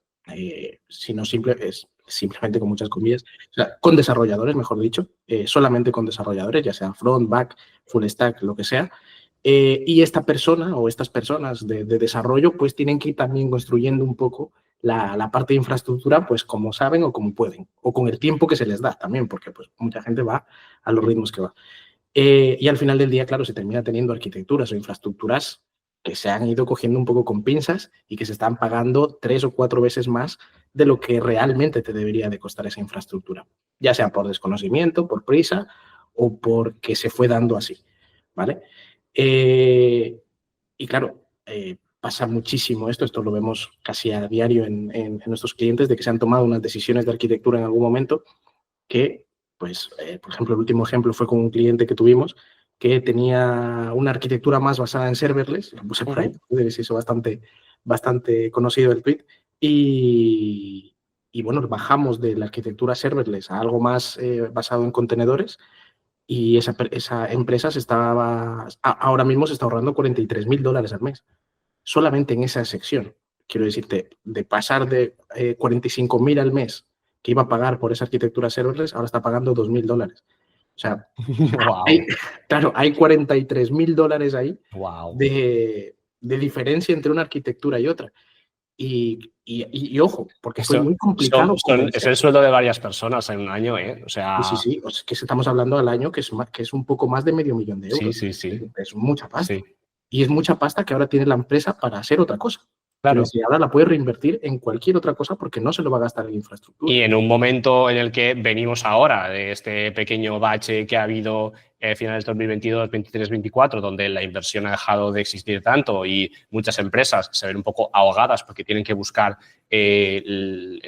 sino simplemente con muchas comillas, o sea, con desarrolladores, mejor dicho, solamente con desarrolladores, ya sea front, back, full stack, lo que sea. Y esta persona o estas personas de desarrollo pues tienen que ir también construyendo un poco la parte de infraestructura pues como saben o como pueden, o con el tiempo que se les da también, porque pues mucha gente va a los ritmos que va. Y al final del día, claro, se termina teniendo arquitecturas o infraestructuras que se han ido cogiendo un poco con pinzas y que se están pagando 3 o 4 veces más de lo que realmente te debería de costar esa infraestructura, ya sea por desconocimiento, por prisa o porque se fue dando así, ¿vale? Y claro, pasa muchísimo esto lo vemos casi a diario en nuestros clientes, de que se han tomado unas decisiones de arquitectura en algún momento que, pues, por ejemplo, el último ejemplo fue con un cliente que tuvimos que tenía una arquitectura más basada en serverless, lo puse por ahí, se hizo bastante conocido el tweet, y bueno, bajamos de la arquitectura serverless a algo más basado en contenedores, y esa empresa ahora mismo se está ahorrando $43.000 al mes, solamente en esa sección. Quiero decirte, de pasar de 45.000 al mes que iba a pagar por esa arquitectura serverless, ahora está pagando $2.000. O sea, Wow. claro, hay $43.000 ahí Wow. de diferencia entre una arquitectura y otra. Y ojo, porque fue muy complicado. Es el sueldo de varias personas en un año, ¿eh? O sea... Sí. O sea, que estamos hablando al año que es un poco más de $500.000. Sí. Es mucha pasta. Sí. Y es mucha pasta que ahora tiene la empresa para hacer otra cosa. Claro. Que ahora la puede reinvertir en cualquier otra cosa porque no se lo va a gastar en infraestructura. Y en un momento en el que venimos ahora, de este pequeño bache que ha habido finales de 2022, 23, 24, donde la inversión ha dejado de existir tanto y muchas empresas se ven un poco ahogadas porque tienen que buscar el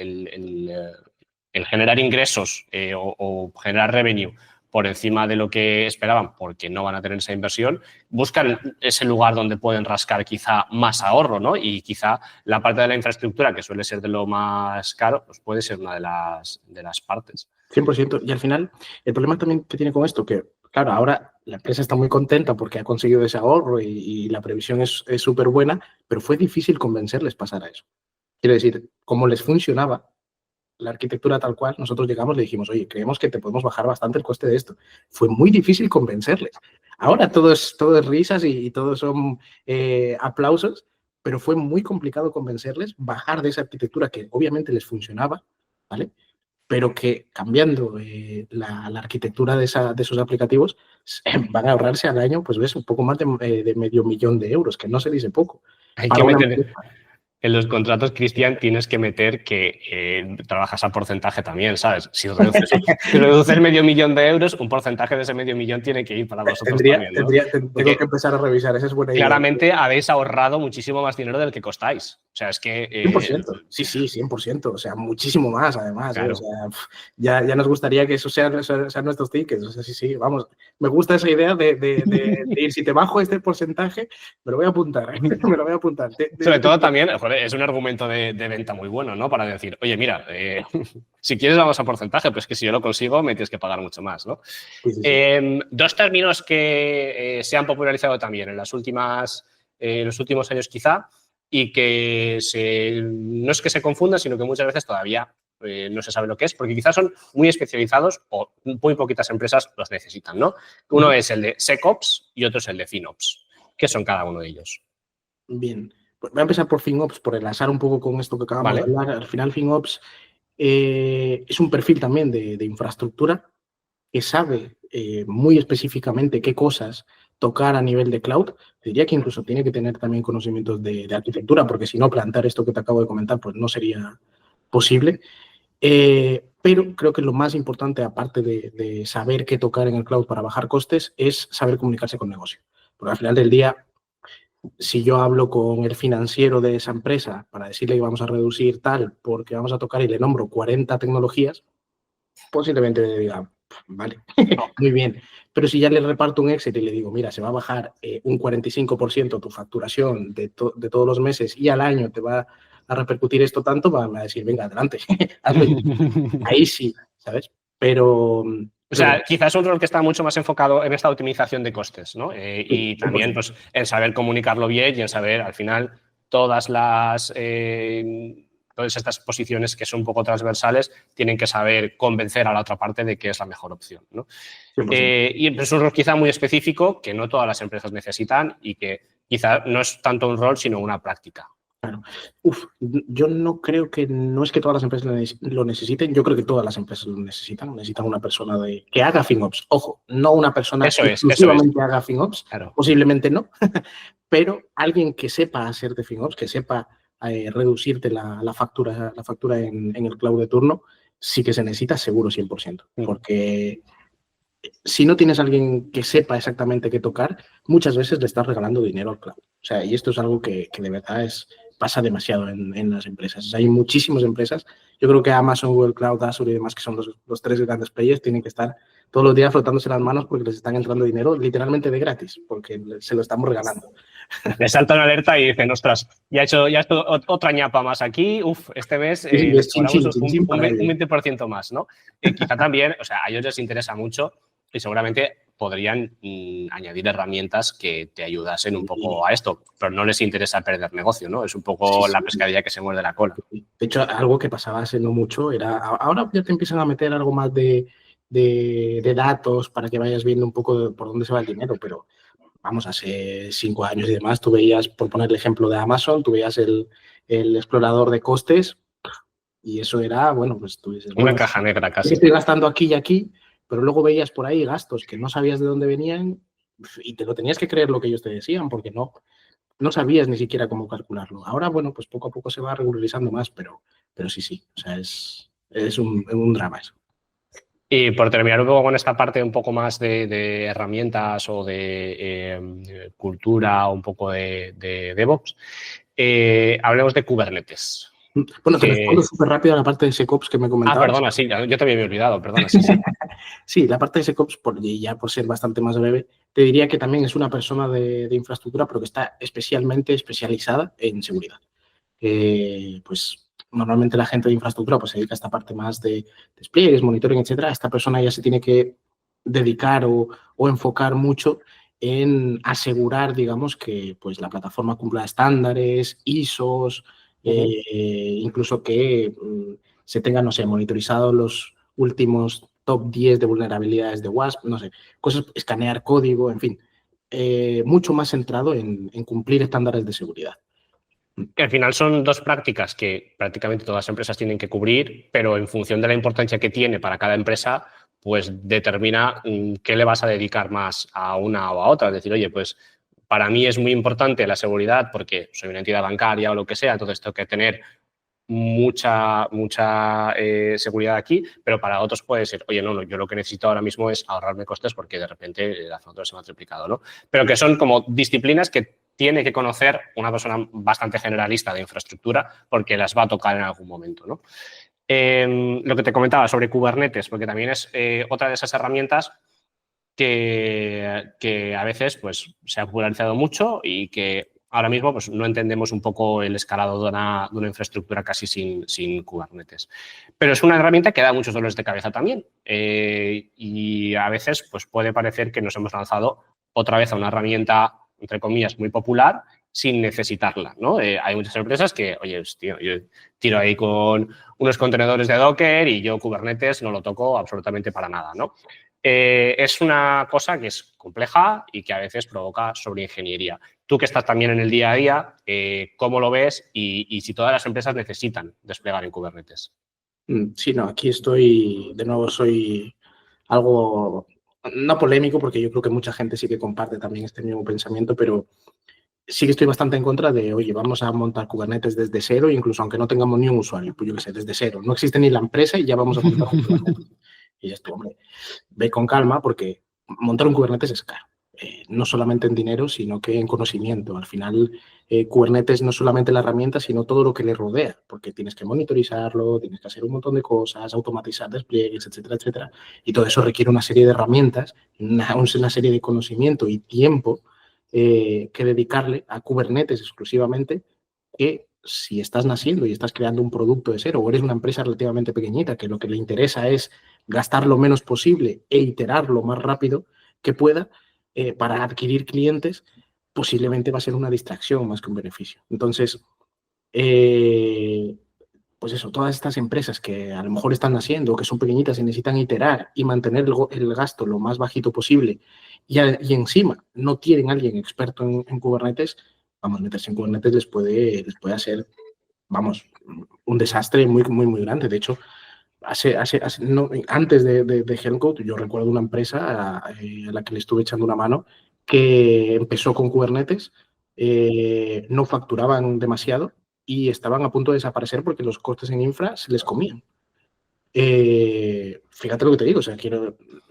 generar ingresos o generar revenue por encima de lo que esperaban porque no van a tener esa inversión, buscan ese lugar donde pueden rascar quizá más ahorro, ¿no? Y quizá la parte de la infraestructura, que suele ser de lo más caro, pues puede ser una de las partes. 100%. Y al final, el problema también que tiene con esto, que claro, ahora la empresa está muy contenta porque ha conseguido ese ahorro y la previsión es súper buena, pero fue difícil convencerles pasar a eso. Quiero decir, como les funcionaba la arquitectura tal cual, nosotros llegamos y le dijimos, oye, creemos que te podemos bajar bastante el coste de esto. Fue muy difícil convencerles. Ahora todo es risas y todo son aplausos, pero fue muy complicado convencerles, bajar de esa arquitectura que obviamente les funcionaba, ¿vale? Pero que cambiando la arquitectura de esos aplicativos van a ahorrarse al año, pues ves, un poco más de $500.000, que no se dice poco. Hay que meter... En los contratos, Cristian, tienes que meter que trabajas a porcentaje también, ¿sabes? Si reduces $500.000, un porcentaje de ese $500.000 tiene que ir para vosotros también, ¿no? Tengo que empezar a revisar, esa es buena idea. Claramente habéis ahorrado muchísimo más dinero del que costáis. O sea, es que... 100%, sí, 100%, o sea, muchísimo más, además. Claro. O sea, ya nos gustaría que eso sean nuestros tickets. O sea, sí, vamos, me gusta esa idea de ir, si te bajo este porcentaje, me lo voy a apuntar, ¿eh? Me lo voy a apuntar. Sobre todo también, joder, es un argumento de venta muy bueno, ¿no? Para decir, oye, mira, si quieres vamos a porcentaje, pues que si yo lo consigo me tienes que pagar mucho más, ¿no? Sí. Dos términos que se han popularizado también en los últimos años quizá, y que no es que se confundan, sino que muchas veces todavía no se sabe lo que es, porque quizás son muy especializados o muy poquitas empresas los necesitan, ¿no? Uno es el de SecOps y otro es el de FinOps. ¿Qué son cada uno de ellos? Bien, pues voy a empezar por FinOps, por enlazar un poco con esto que acabamos de hablar. Al final, FinOps es un perfil también de infraestructura que sabe muy específicamente qué cosas tocar a nivel de cloud. Diría que incluso tiene que tener también conocimientos de arquitectura, porque si no, plantar esto que te acabo de comentar, pues no sería posible. Pero creo que lo más importante, aparte de saber qué tocar en el cloud para bajar costes, es saber comunicarse con negocio. Porque al final del día, si yo hablo con el financiero de esa empresa para decirle que vamos a reducir tal porque vamos a tocar y le nombro 40 tecnologías, posiblemente le diga, vale, muy bien. Pero si ya le reparto un Excel y le digo, mira, se va a bajar un 45% tu facturación de todos los meses y al año te va a repercutir esto tanto, van a decir, venga, adelante, ahí sí, ¿sabes? Pero... O sea, quizás es un rol que está mucho más enfocado en esta optimización de costes, ¿no? Y también pues, en saber comunicarlo bien y en saber, al final, todas estas posiciones que son un poco transversales tienen que saber convencer a la otra parte de que es la mejor opción, ¿no? Y es un rol quizá muy específico que no todas las empresas necesitan y que quizá no es tanto un rol, sino una práctica. Claro. Yo no creo que, no es que todas las empresas lo necesiten, yo creo que todas las empresas lo necesitan. Necesitan una persona que haga FinOps. Ojo, no una persona que Eso es. exclusivamente haga FinOps, Claro. posiblemente no, pero alguien que sepa hacer de FinOps, que sepa reducirte la factura en el cloud de turno, sí que se necesita seguro 100%. Porque si no tienes a alguien que sepa exactamente qué tocar, muchas veces le estás regalando dinero al cloud. O sea, y esto es algo que de verdad pasa demasiado en las empresas. O sea, hay muchísimas empresas. Yo creo que Amazon, Google Cloud, Azure y demás, que son los tres grandes players, tienen que estar todos los días frotándose las manos porque les están entrando dinero literalmente de gratis, porque se lo estamos regalando. Le salta una alerta y dicen, ostras, ya he hecho otra ñapa más aquí, este mes cobramos un 20% más, ¿no? Quizá también, o sea, a ellos les interesa mucho y seguramente podrían añadir herramientas que te ayudasen un poco a esto, pero no les interesa perder negocio, ¿no? Es un poco la pescadilla que se muerde la cola. De hecho, algo que pasaba hace no mucho era, ahora ya te empiezan a meter algo más de datos para que vayas viendo un poco por dónde se va el dinero, pero vamos, hace 5 años y demás, tú veías, por poner el ejemplo de Amazon, tú veías el explorador de costes y eso era, bueno, pues tú dices, una caja negra casi. Estoy gastando aquí y aquí, pero luego veías por ahí gastos que no sabías de dónde venían y te lo tenías que creer lo que ellos te decían porque no sabías ni siquiera cómo calcularlo. Ahora, bueno, pues poco a poco se va regularizando más, pero sí, o sea, es un drama eso. Y por terminar un poco con esta parte un poco más de herramientas o de cultura, un poco de DevOps, hablemos de Kubernetes. Bueno, te respondo súper rápido a la parte de SecOps que me comentabas. Perdona, sí, yo también me he olvidado, perdona, sí. Sí, la parte de SecOps, ya por ser bastante más breve, te diría que también es una persona de infraestructura, pero que está especialmente especializada en seguridad. Pues normalmente la gente de infraestructura pues, se dedica a esta parte más de despliegues, monitoring, etcétera. Esta persona ya se tiene que dedicar o enfocar mucho en asegurar, digamos, que pues, la plataforma cumpla estándares, ISOs, incluso que se tengan, no sé, monitorizados los últimos top 10 de vulnerabilidades de WASP, no sé, cosas, escanear código, en fin, mucho más centrado en cumplir estándares de seguridad. Que al final son dos prácticas que prácticamente todas las empresas tienen que cubrir, pero en función de la importancia que tiene para cada empresa, pues determina qué le vas a dedicar más a una o a otra. Es decir, oye, pues para mí es muy importante la seguridad porque soy una entidad bancaria o lo que sea, entonces tengo que tener mucha seguridad aquí, pero para otros puede ser, oye, no, yo lo que necesito ahora mismo es ahorrarme costes porque de repente la factura se me ha triplicado, ¿no? Pero que son como disciplinas que tiene que conocer una persona bastante generalista de infraestructura porque las va a tocar en algún momento, ¿no? Lo que te comentaba sobre Kubernetes, porque también es otra de esas herramientas que a veces pues, se ha popularizado mucho y que ahora mismo pues, no entendemos un poco el escalado de una infraestructura casi sin Kubernetes. Pero es una herramienta que da muchos dolores de cabeza también y a veces pues, puede parecer que nos hemos lanzado otra vez a una herramienta, entre comillas, muy popular sin necesitarla, ¿no? Hay muchas empresas que, oye, pues, tío, yo tiro ahí con unos contenedores de Docker y yo Kubernetes no lo toco absolutamente para nada, ¿no? Es una cosa que es compleja y que a veces provoca sobreingeniería. Tú que estás también en el día a día, ¿cómo lo ves y si todas las empresas necesitan desplegar en Kubernetes? Sí, no, aquí estoy, de nuevo, soy algo no polémico porque yo creo que mucha gente sí que comparte también este mismo pensamiento, pero sí que estoy bastante en contra de, oye, vamos a montar Kubernetes desde cero, incluso aunque no tengamos ni un usuario, pues yo qué sé, desde cero. No existe ni la empresa y ya vamos a montar un Kubernetes. Y esto, hombre, ve con calma porque montar un Kubernetes es caro. No solamente en dinero, sino que en conocimiento. Al final, Kubernetes no es solamente la herramienta, sino todo lo que le rodea, porque tienes que monitorizarlo, tienes que hacer un montón de cosas, automatizar despliegues, etcétera, etcétera. Y todo eso requiere una serie de herramientas, una serie de conocimiento y tiempo que dedicarle a Kubernetes exclusivamente, que si estás naciendo y estás creando un producto de cero o eres una empresa relativamente pequeñita que lo que le interesa es gastar lo menos posible e iterar lo más rápido que pueda para adquirir clientes, posiblemente va a ser una distracción más que un beneficio. Entonces, pues eso, todas estas empresas que a lo mejor están naciendo, que son pequeñitas y necesitan iterar y mantener el gasto lo más bajito posible y encima no tienen a alguien experto en Kubernetes, vamos, meterse en Kubernetes les puede hacer, vamos, un desastre muy, muy, muy grande. De hecho, no, antes de Helmcode, yo recuerdo una empresa a la que le estuve echando una mano que empezó con Kubernetes, no facturaban demasiado y estaban a punto de desaparecer porque los costes en infra se les comían. Fíjate lo que te digo, o sea,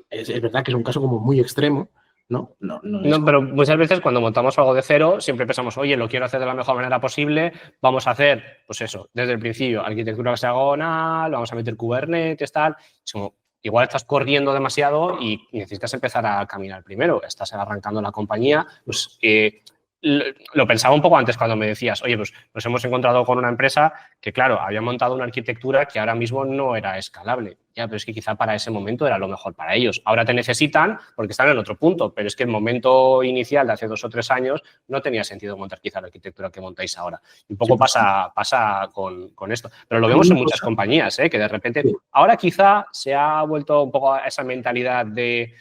es verdad que es un caso como muy extremo, ¿no? No es No, pero muchas veces cuando montamos algo de cero, siempre pensamos, oye, lo quiero hacer de la mejor manera posible, vamos a hacer, pues eso, desde el principio, arquitectura hexagonal, vamos a meter Kubernetes, tal. Es como, igual estás corriendo demasiado y necesitas empezar a caminar primero. Estás arrancando la compañía, pues lo pensaba un poco antes cuando me decías, oye, pues nos hemos encontrado con una empresa que, claro, había montado una arquitectura que ahora mismo no era escalable. Ya, pero es que quizá para ese momento era lo mejor para ellos. Ahora te necesitan porque están en otro punto, pero es que el momento inicial de hace 2 o 3 años no tenía sentido montar quizá la arquitectura que montáis ahora. Y un poco pasa con esto. Pero lo vemos en muchas compañías, que de repente ahora quizá se ha vuelto un poco a esa mentalidad de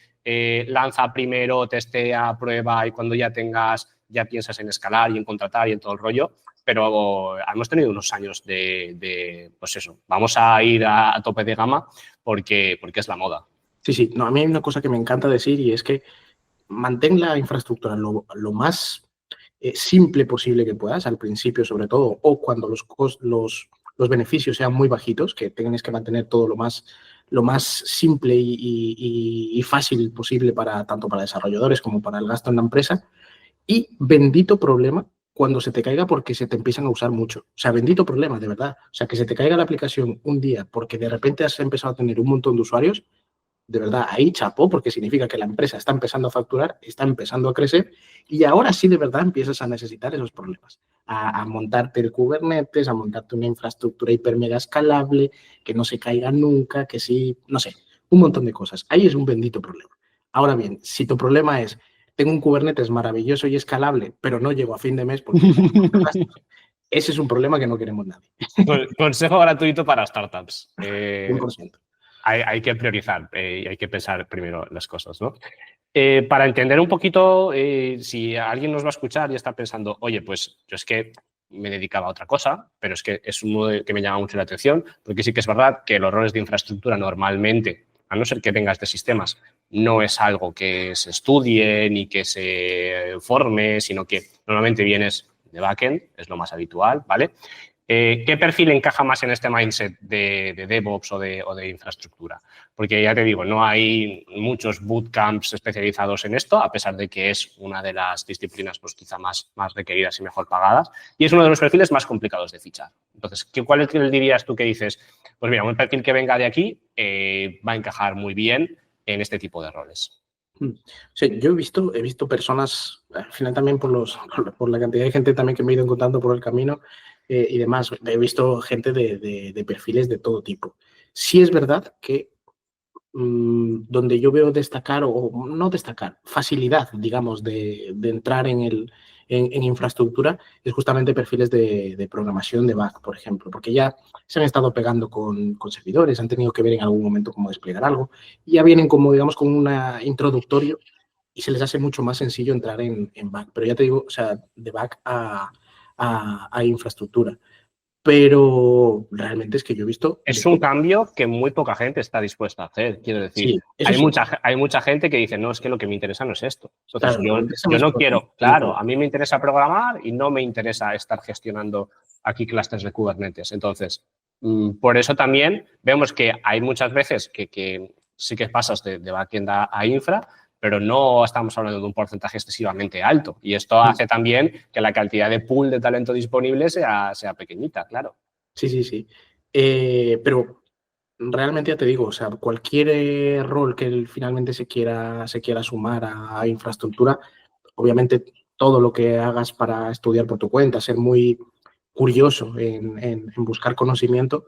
lanza primero, testea, prueba y cuando ya tengas, ya piensas en escalar y en contratar y en todo el rollo. Pero hemos tenido unos años pues eso, vamos a ir a tope de gama porque es la moda. Sí, sí. No, a mí hay una cosa que me encanta decir y es que mantén la infraestructura lo más simple posible que puedas, al principio sobre todo, o cuando los beneficios sean muy bajitos, que tengas que mantener todo lo más simple y fácil posible tanto para desarrolladores como para el gasto en la empresa. Y bendito problema cuando se te caiga porque se te empiezan a usar mucho. O sea, bendito problema, de verdad. O sea, que se te caiga la aplicación un día porque de repente has empezado a tener un montón de usuarios, de verdad, ahí chapó, porque significa que la empresa está empezando a facturar, está empezando a crecer y ahora sí de verdad empiezas a necesitar esos problemas. A montarte el Kubernetes, a montarte una infraestructura hiper mega escalable, que no se caiga nunca, que sí, no sé, un montón de cosas. Ahí es un bendito problema. Ahora bien, si tu problema es, tengo un Kubernetes maravilloso y escalable, pero no llego a fin de mes porque ese es un problema que no queremos nadie. Consejo gratuito para startups. 100%. Hay que priorizar y hay que pensar primero las cosas, ¿no? Para entender un poquito, si alguien nos va a escuchar y está pensando, oye, pues yo es que me dedicaba a otra cosa, pero es que es uno que me llama mucho la atención, porque sí que es verdad que los roles de infraestructura normalmente, a no ser que vengas de sistemas, no es algo que se estudie ni que se forme, sino que normalmente vienes de backend, es lo más habitual, ¿vale? ¿Qué perfil encaja más en este mindset de DevOps o de infraestructura? Porque ya te digo, no hay muchos bootcamps especializados en esto, a pesar de que es una de las disciplinas pues, quizá más requeridas y mejor pagadas, y es uno de los perfiles más complicados de fichar. Entonces, ¿cuál dirías tú que dices? Pues mira, un perfil que venga de aquí va a encajar muy bien en este tipo de roles. Sí, yo he visto personas, al final también por la cantidad de gente también que me he ido encontrando por el camino y demás, he visto gente de perfiles de todo tipo. Sí es verdad que donde yo veo destacar, o no destacar, facilidad, digamos, de entrar en infraestructura, es justamente perfiles de programación de back, por ejemplo, porque ya se han estado pegando con servidores, han tenido que ver en algún momento cómo desplegar algo, y ya vienen como, digamos, con un introductorio y se les hace mucho más sencillo entrar en back. Pero ya te digo, o sea, de back a infraestructura. Pero realmente es que yo he visto... Es un cambio que muy poca gente está dispuesta a hacer, quiero decir. Sí, hay, sí. hay mucha gente que dice, no, es que lo que me interesa no es esto. Entonces, Claro, yo no quiero, claro, a mí me interesa programar y no me interesa estar gestionando aquí clústeres de Kubernetes. Entonces, por eso también vemos que hay muchas veces que sí que pasas de backend a infra, pero no estamos hablando de un porcentaje excesivamente alto. Y esto hace también que la cantidad de pool de talento disponible sea pequeñita, claro. Sí. Pero realmente ya te digo, o sea, cualquier rol que finalmente se quiera sumar a infraestructura, obviamente todo lo que hagas para estudiar por tu cuenta, ser muy curioso en buscar conocimiento,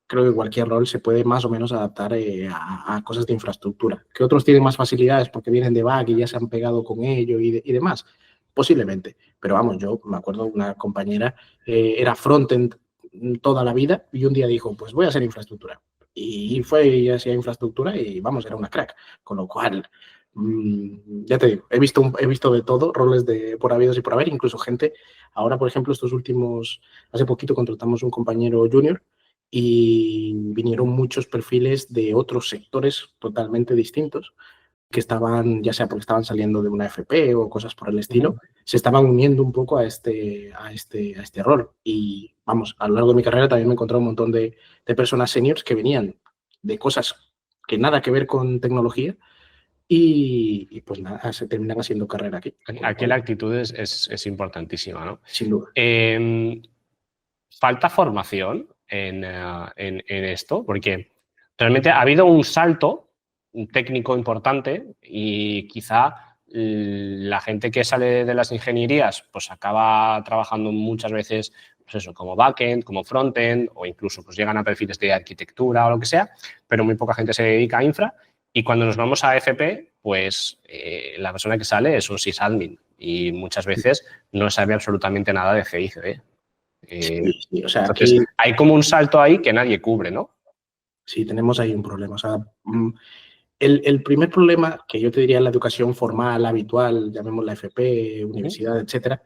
creo que cualquier rol se puede más o menos adaptar a cosas de infraestructura. Que otros tienen más facilidades porque vienen de back y ya se han pegado con ello y demás, posiblemente. Pero vamos, yo me acuerdo una compañera, era frontend toda la vida y un día dijo, pues voy a hacer infraestructura. Y fue y hacía infraestructura y vamos, era una crack. Con lo cual, Ya te digo, he visto de todo, roles por habidos y por haber, incluso gente, ahora por ejemplo hace poquito contratamos un compañero junior y vinieron muchos perfiles de otros sectores totalmente distintos que estaban, ya sea porque estaban saliendo de una FP o cosas por el estilo, se estaban uniendo un poco a este rol. Y vamos, a lo largo de mi carrera también me he encontrado un montón de personas seniors que venían de cosas que nada que ver con tecnología y pues nada, se terminan haciendo carrera aquí. Aquí la actitud es importantísima, ¿no? Sin duda. ¿Falta formación en esto? Porque realmente ha habido un salto técnico importante y quizá la gente que sale de las ingenierías pues acaba trabajando muchas veces pues eso, como backend, como frontend o incluso pues llegan a perfiles de arquitectura o lo que sea, pero muy poca gente se dedica a infra y cuando nos vamos a FP pues la persona que sale es un sysadmin y muchas veces no sabe absolutamente nada de CI/CD. Sí, o sea, entonces, aquí hay como un salto ahí que nadie cubre, ¿no? sí, tenemos ahí un problema. O sea, el primer problema que yo te diría en la educación formal, habitual, llamémosla FP, universidad, etcétera.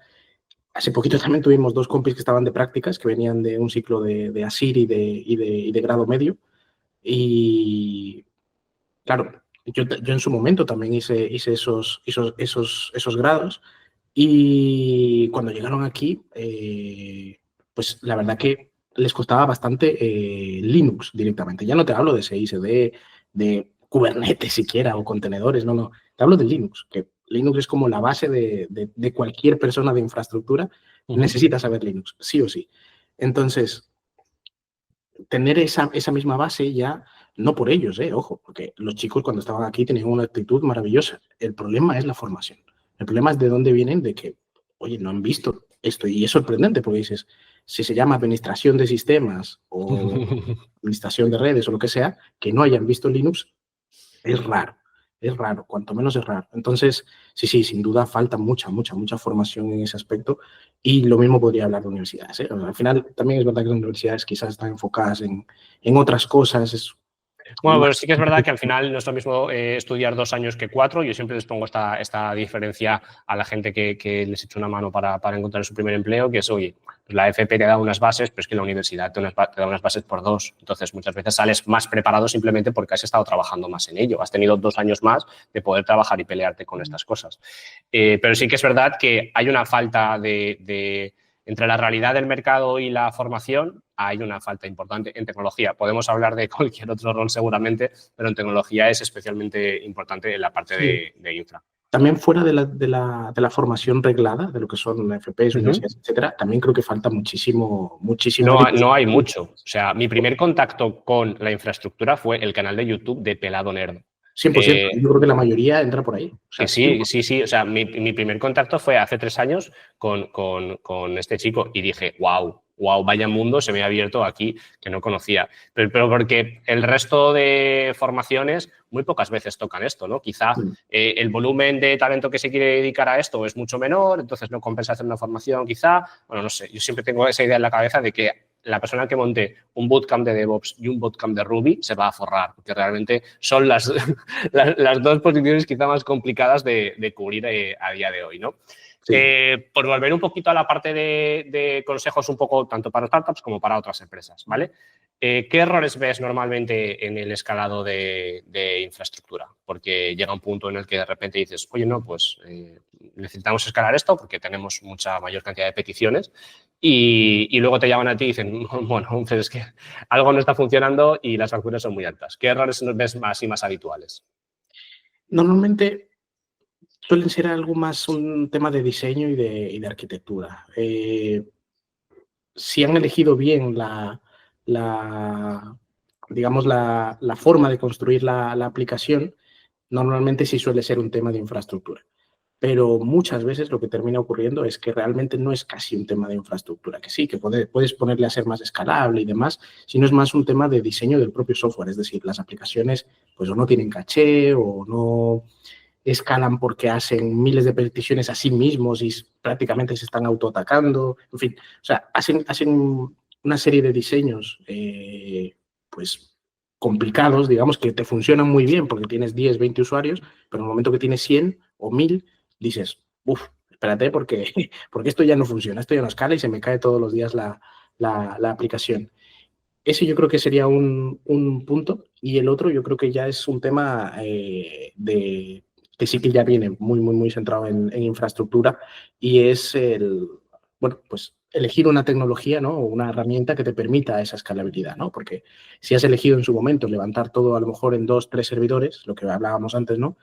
Hace poquito también tuvimos 2 compis que estaban de prácticas, que venían de un ciclo de ASIR y de grado medio. Y claro, yo en su momento también hice esos grados. Y cuando llegaron aquí, pues la verdad que les costaba bastante Linux directamente. Ya no te hablo de CICD, de Kubernetes siquiera o contenedores, no. Te hablo de Linux, que Linux es como la base de cualquier persona de infraestructura. Necesita saber Linux, sí o sí. Entonces, tener esa misma base ya, no por ellos, ojo, porque los chicos cuando estaban aquí tenían una actitud maravillosa. El problema es la formación. El problema es de dónde vienen, de que, oye, no han visto esto. Y es sorprendente porque dices, si se llama administración de sistemas o administración de redes o lo que sea, que no hayan visto Linux, es raro, cuanto menos es raro. Entonces, sí, sin duda falta mucha formación en ese aspecto y lo mismo podría hablar de universidades. Al final, también es verdad que las universidades quizás están enfocadas en otras cosas. Bueno, pero sí que es verdad que al final no es lo mismo estudiar 2 años que 4. Yo siempre les pongo esta diferencia a la gente que les echo una mano para encontrar su primer empleo, que es, oye, pues la FP te da unas bases, pero es que la universidad te da unas bases por 2. Entonces, muchas veces sales más preparado simplemente porque has estado trabajando más en ello. Has tenido 2 años más de poder trabajar y pelearte con estas cosas. Pero sí que es verdad que hay una falta entre la realidad del mercado y la formación hay una falta importante en tecnología. Podemos hablar de cualquier otro rol seguramente, pero en tecnología es especialmente importante en la parte de infra. También fuera de la formación reglada, de lo que son FPs, universidades, etcétera, también creo que falta muchísimo. No hay mucho. O sea, mi primer contacto con la infraestructura fue el canal de YouTube de Pelado Nerd. 100%. Yo creo que la mayoría entra por ahí. O sea, sí. O sea, mi primer contacto fue hace 3 años con este chico y dije, wow, vaya mundo se me ha abierto aquí que no conocía. Pero porque el resto de formaciones muy pocas veces tocan esto, ¿no? Quizá el volumen de talento que se quiere dedicar a esto es mucho menor, entonces no compensa hacer una formación quizá. Bueno, no sé, yo siempre tengo esa idea en la cabeza de que la persona que monte un bootcamp de DevOps y un bootcamp de Ruby se va a forrar, porque realmente son las 2 posiciones quizá más complicadas de cubrir a día de hoy, ¿no? Sí. Por volver un poquito a la parte de consejos un poco tanto para startups como para otras empresas, ¿vale? ¿Qué errores ves normalmente en el escalado de infraestructura? Porque llega un punto en el que de repente dices, oye, no, pues necesitamos escalar esto porque tenemos mucha mayor cantidad de peticiones y luego te llaman a ti y dicen, bueno, es que algo no está funcionando y las facturas son muy altas. ¿Qué errores ves más y más habituales? Normalmente suelen ser algo más un tema de diseño y de arquitectura. Si han elegido bien digamos, la forma de construir la aplicación, normalmente sí suele ser un tema de infraestructura. Pero muchas veces lo que termina ocurriendo es que realmente no es casi un tema de infraestructura, que sí, que puedes ponerle a ser más escalable y demás, sino es más un tema de diseño del propio software. Es decir, las aplicaciones pues o no tienen caché o no escalan porque hacen miles de peticiones a sí mismos y prácticamente se están autoatacando. En fin, o sea, hacen una serie de diseños pues complicados, digamos, que te funcionan muy bien porque tienes 10, 20 usuarios, pero en el momento que tienes 100 o 1000, dices, uff, espérate porque esto ya no funciona, esto ya no escala y se me cae todos los días la aplicación. Ese yo creo que sería un punto. Y el otro yo creo que ya es un tema que sí que ya viene muy, muy, muy centrado en infraestructura y es bueno, pues elegir una tecnología, ¿no? O una herramienta que te permita esa escalabilidad, ¿no? Porque si has elegido en su momento levantar todo a lo mejor en 2, 3 servidores, lo que hablábamos antes, ¿no?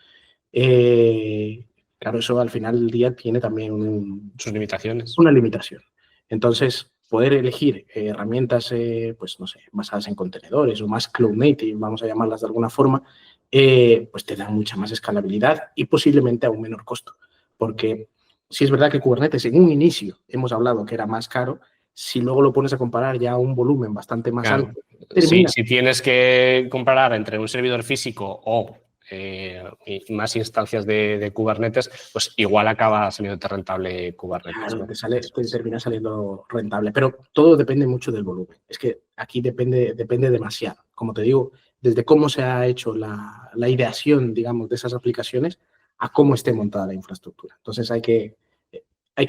Claro, eso al final del día tiene también Sus limitaciones. una limitación. Entonces, poder elegir herramientas, pues no sé, basadas en contenedores o más cloud native, vamos a llamarlas de alguna forma, pues te da mucha más escalabilidad y posiblemente a un menor costo. Porque si es verdad que Kubernetes en un inicio hemos hablado que era más caro, si luego lo pones a comparar ya a un volumen bastante más Claro. alto, Sí, termina. si tienes que comparar entre un servidor físico o y más instancias de Kubernetes, pues igual acaba saliendo rentable Kubernetes, Claro, ¿no? te termina saliendo rentable, pero todo depende mucho del volumen. Es que aquí depende demasiado. Como te digo, desde cómo se ha hecho la ideación, digamos, de esas aplicaciones a cómo esté montada la infraestructura. Entonces hay que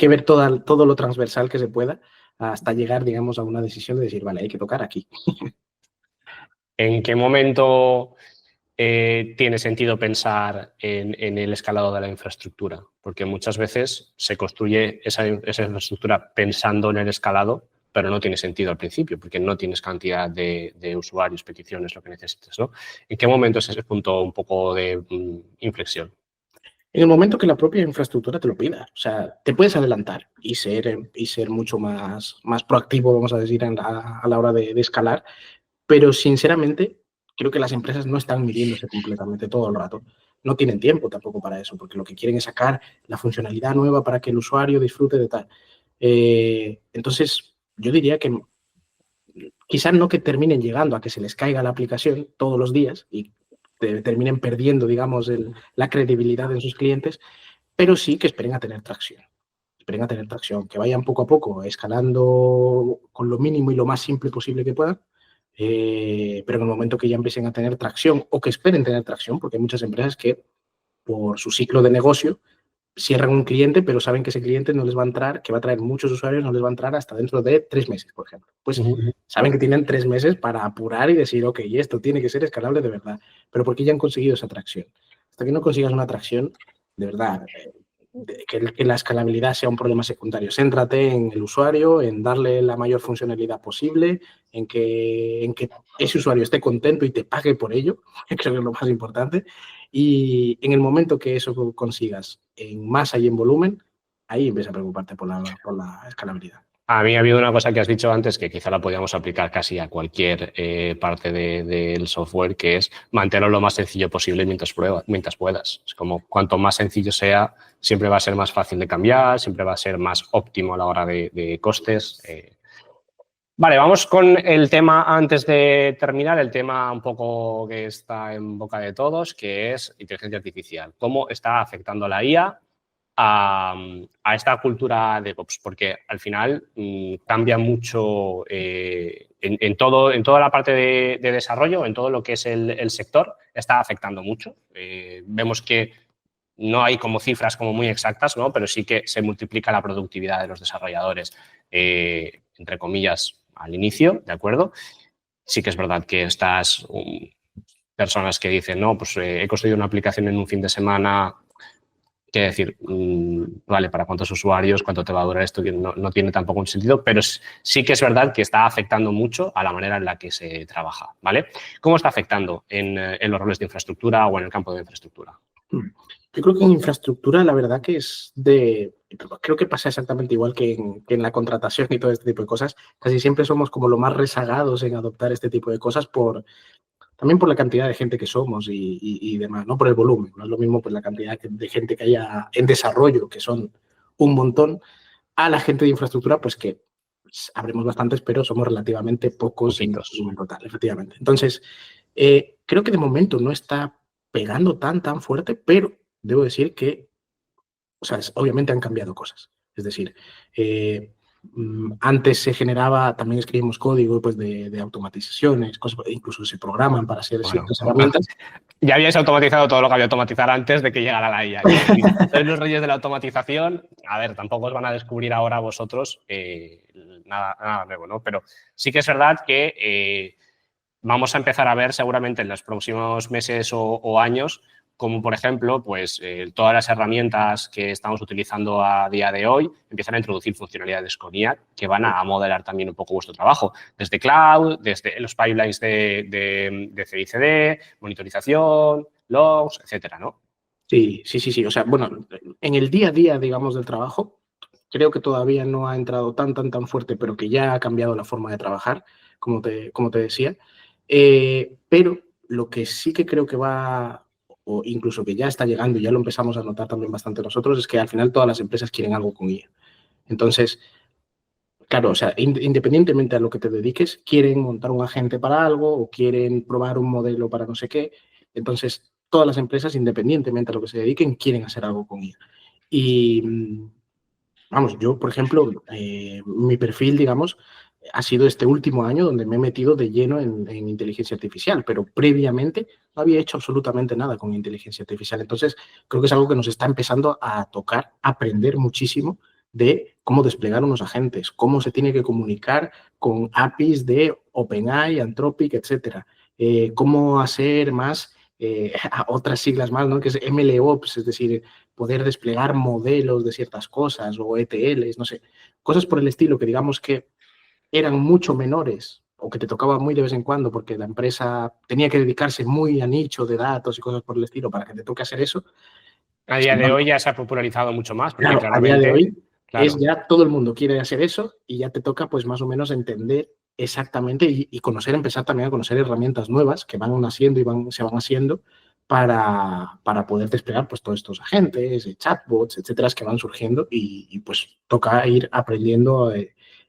ver todo lo transversal que se pueda hasta llegar, digamos, a una decisión de decir, vale, hay que tocar aquí. ¿En qué momento tiene sentido pensar en el escalado de la infraestructura? Porque muchas veces se construye esa infraestructura pensando en el escalado, pero no tiene sentido al principio, porque no tienes cantidad de usuarios, peticiones, lo que necesites, ¿no? ¿En qué momento es ese punto un poco de inflexión? En el momento que la propia infraestructura te lo pida, o sea, te puedes adelantar y ser mucho más proactivo, vamos a decir, a la hora de escalar. Pero sinceramente, creo que las empresas no están midiéndose completamente todo el rato. No tienen tiempo tampoco para eso, porque lo que quieren es sacar la funcionalidad nueva para que el usuario disfrute de tal. Entonces, yo diría que quizás no que terminen llegando a que se les caiga la aplicación todos los días y terminen perdiendo, digamos, la credibilidad en sus clientes, pero sí que esperen a tener tracción. Esperen a tener tracción, que vayan poco a poco escalando con lo mínimo y lo más simple posible que puedan, pero en el momento que ya empiecen a tener tracción o que esperen tener tracción, porque hay muchas empresas que por su ciclo de negocio cierran un cliente, pero saben que ese cliente no les va a entrar, que va a traer muchos usuarios, no les va a entrar hasta dentro de 3 meses, por ejemplo. Pues saben que tienen 3 meses para apurar y decir, ok, esto tiene que ser escalable de verdad, pero porque ya han conseguido esa tracción. Hasta que no consigas una tracción, de verdad, que la escalabilidad sea un problema secundario. Céntrate en el usuario, en darle la mayor funcionalidad posible, en que ese usuario esté contento y te pague por ello, que creo que es lo más importante. Y en el momento que eso consigas en masa y en volumen, ahí empieza a preocuparte por la escalabilidad. A mí ha habido una cosa que has dicho antes que quizá la podíamos aplicar casi a cualquier parte del software, que es mantenerlo lo más sencillo posible mientras puedas. Es como cuanto más sencillo sea, siempre va a ser más fácil de cambiar, siempre va a ser más óptimo a la hora de costes. Vale, vamos con el tema antes de terminar, el tema un poco que está en boca de todos, que es inteligencia artificial. ¿Cómo está afectando la IA a esta cultura de DevOps? Porque al final cambia mucho en toda la parte de desarrollo, en todo lo que es el sector, está afectando mucho. Vemos que no hay como cifras como muy exactas, ¿no? Pero sí que se multiplica la productividad de los desarrolladores, entre comillas, al inicio, ¿de acuerdo? Sí que es verdad que estas personas que dicen, no, pues he construido una aplicación en un fin de semana, quiere decir, vale, ¿para cuántos usuarios? ¿Cuánto te va a durar esto? Que no tiene tampoco un sentido, pero sí que es verdad que está afectando mucho a la manera en la que se trabaja, ¿vale? ¿Cómo está afectando en los roles de infraestructura o en el campo de infraestructura? Yo creo que en infraestructura la verdad que creo que pasa exactamente igual que en la contratación y todo este tipo de cosas. Casi siempre somos como lo más rezagados en adoptar este tipo de cosas también por la cantidad de gente que somos y demás, ¿no? Por el volumen. No es lo mismo por la cantidad de gente que haya en desarrollo, que son un montón, a la gente de infraestructura, pues que habremos bastantes, pero somos relativamente pocos en Poquitos. volumen total, efectivamente. Entonces, creo que de momento no está pegando tan fuerte, pero debo decir que, o sea, obviamente han cambiado cosas. Es decir, Antes se generaba, también escribimos código pues, de automatizaciones, cosas, incluso se programan para hacer ciertas herramientas. Ya habíais automatizado todo lo que había automatizar antes de que llegara la IA. Sois los reyes de la automatización. A ver, tampoco os van a descubrir ahora vosotros nada nuevo, ¿no? Pero sí que es verdad que vamos a empezar a ver seguramente en los próximos meses o años como, por ejemplo, pues todas las herramientas que estamos utilizando a día de hoy empiezan a introducir funcionalidades con IA que van a modelar también un poco vuestro trabajo. Desde cloud, desde los pipelines de CI/CD, monitorización, logs, etcétera, ¿no? Sí. O sea, bueno, en el día a día, digamos, del trabajo, creo que todavía no ha entrado tan fuerte, pero que ya ha cambiado la forma de trabajar, como te decía. Pero lo que sí que creo que va, o incluso que ya está llegando, y ya lo empezamos a notar también bastante nosotros, es que al final todas las empresas quieren algo con IA. Entonces, claro, o sea, independientemente a lo que te dediques, quieren montar un agente para algo o quieren probar un modelo para no sé qué. Entonces, todas las empresas, independientemente a lo que se dediquen, quieren hacer algo con IA. Y, vamos, yo, por ejemplo, mi perfil, digamos, ha sido este último año donde me he metido de lleno en inteligencia artificial, pero previamente no había hecho absolutamente nada con inteligencia artificial. Entonces, creo que es algo que nos está empezando a tocar, aprender muchísimo de cómo desplegar unos agentes, cómo se tiene que comunicar con APIs de OpenAI, Anthropic, etcétera. Cómo hacer más, otras siglas más, ¿no? Que es MLOps, es decir, poder desplegar modelos de ciertas cosas o ETLs, no sé, cosas por el estilo que digamos que eran mucho menores o que te tocaba muy de vez en cuando porque la empresa tenía que dedicarse muy a nicho de datos y cosas por el estilo para que te toque hacer eso. A día de hoy ya se ha popularizado mucho más, porque Claro, a día de claramente, hoy es ya todo el mundo quiere hacer eso y ya te toca pues más o menos entender exactamente y conocer, empezar también a conocer herramientas nuevas que van naciendo y se van haciendo para poder desplegar pues todos estos agentes, chatbots, etcétera, que van surgiendo y pues toca ir aprendiendo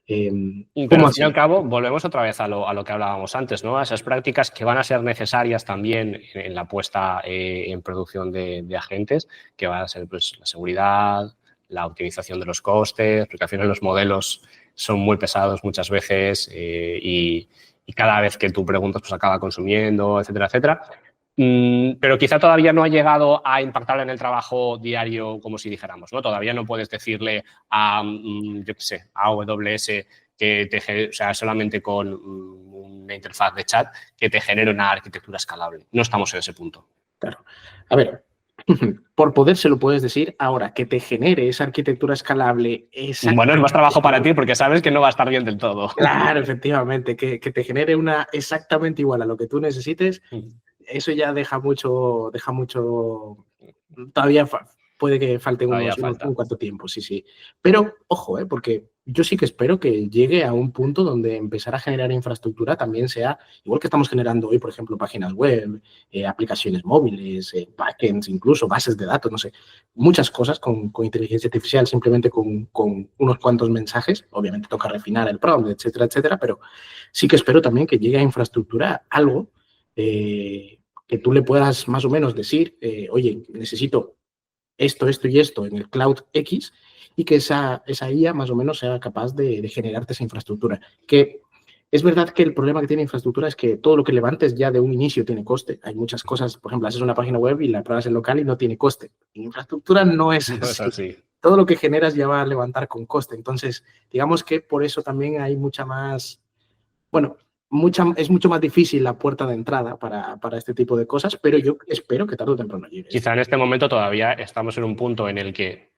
pero cómo al fin y al hacer. cabo, volvemos otra vez a lo que hablábamos antes, ¿no? A esas prácticas que van a ser necesarias también en la puesta en producción de agentes, que van a ser pues, la seguridad, la optimización de los costes, porque al final los modelos son muy pesados muchas veces y cada vez que tú preguntas pues acaba consumiendo, etcétera, etcétera. Pero quizá todavía no ha llegado a impactar en el trabajo diario como si dijéramos, ¿no? Todavía no puedes decirle a, yo qué sé, a AWS que o sea, solamente con una interfaz de chat que te genere una arquitectura escalable. No estamos en ese punto. Claro. A ver, por poder se lo puedes decir, ahora que te genere esa arquitectura escalable Bueno, es más exactamente trabajo para igual. ti porque sabes que no va a estar bien del todo. Claro, efectivamente, que te genere una exactamente igual a lo que tú necesites, eso ya deja mucho, todavía puede que falte Todavía un falta. cuarto tiempo, sí. Pero, ojo, porque yo sí que espero que llegue a un punto donde empezar a generar infraestructura también sea, igual que estamos generando hoy, por ejemplo, páginas web, aplicaciones móviles, backends, incluso bases de datos, no sé, muchas cosas con inteligencia artificial, simplemente con unos cuantos mensajes. Obviamente toca refinar el prompt, etcétera, etcétera, pero sí que espero también que llegue a infraestructura algo que tú le puedas más o menos decir, oye, necesito esto y esto en el cloud X y que esa IA más o menos sea capaz de generarte esa infraestructura. Que es verdad que el problema que tiene infraestructura es que todo lo que levantes ya de un inicio tiene coste. Hay muchas cosas, por ejemplo, haces una página web y la pruebas en local y no tiene coste. En infraestructura no es No es así. así. Todo lo que generas ya va a levantar con coste. Entonces, digamos que por eso también hay mucha más, bueno, es mucho más difícil la puerta de entrada para este tipo de cosas, pero yo espero que tarde o temprano llegue. Quizá en este momento todavía estamos en un punto en el que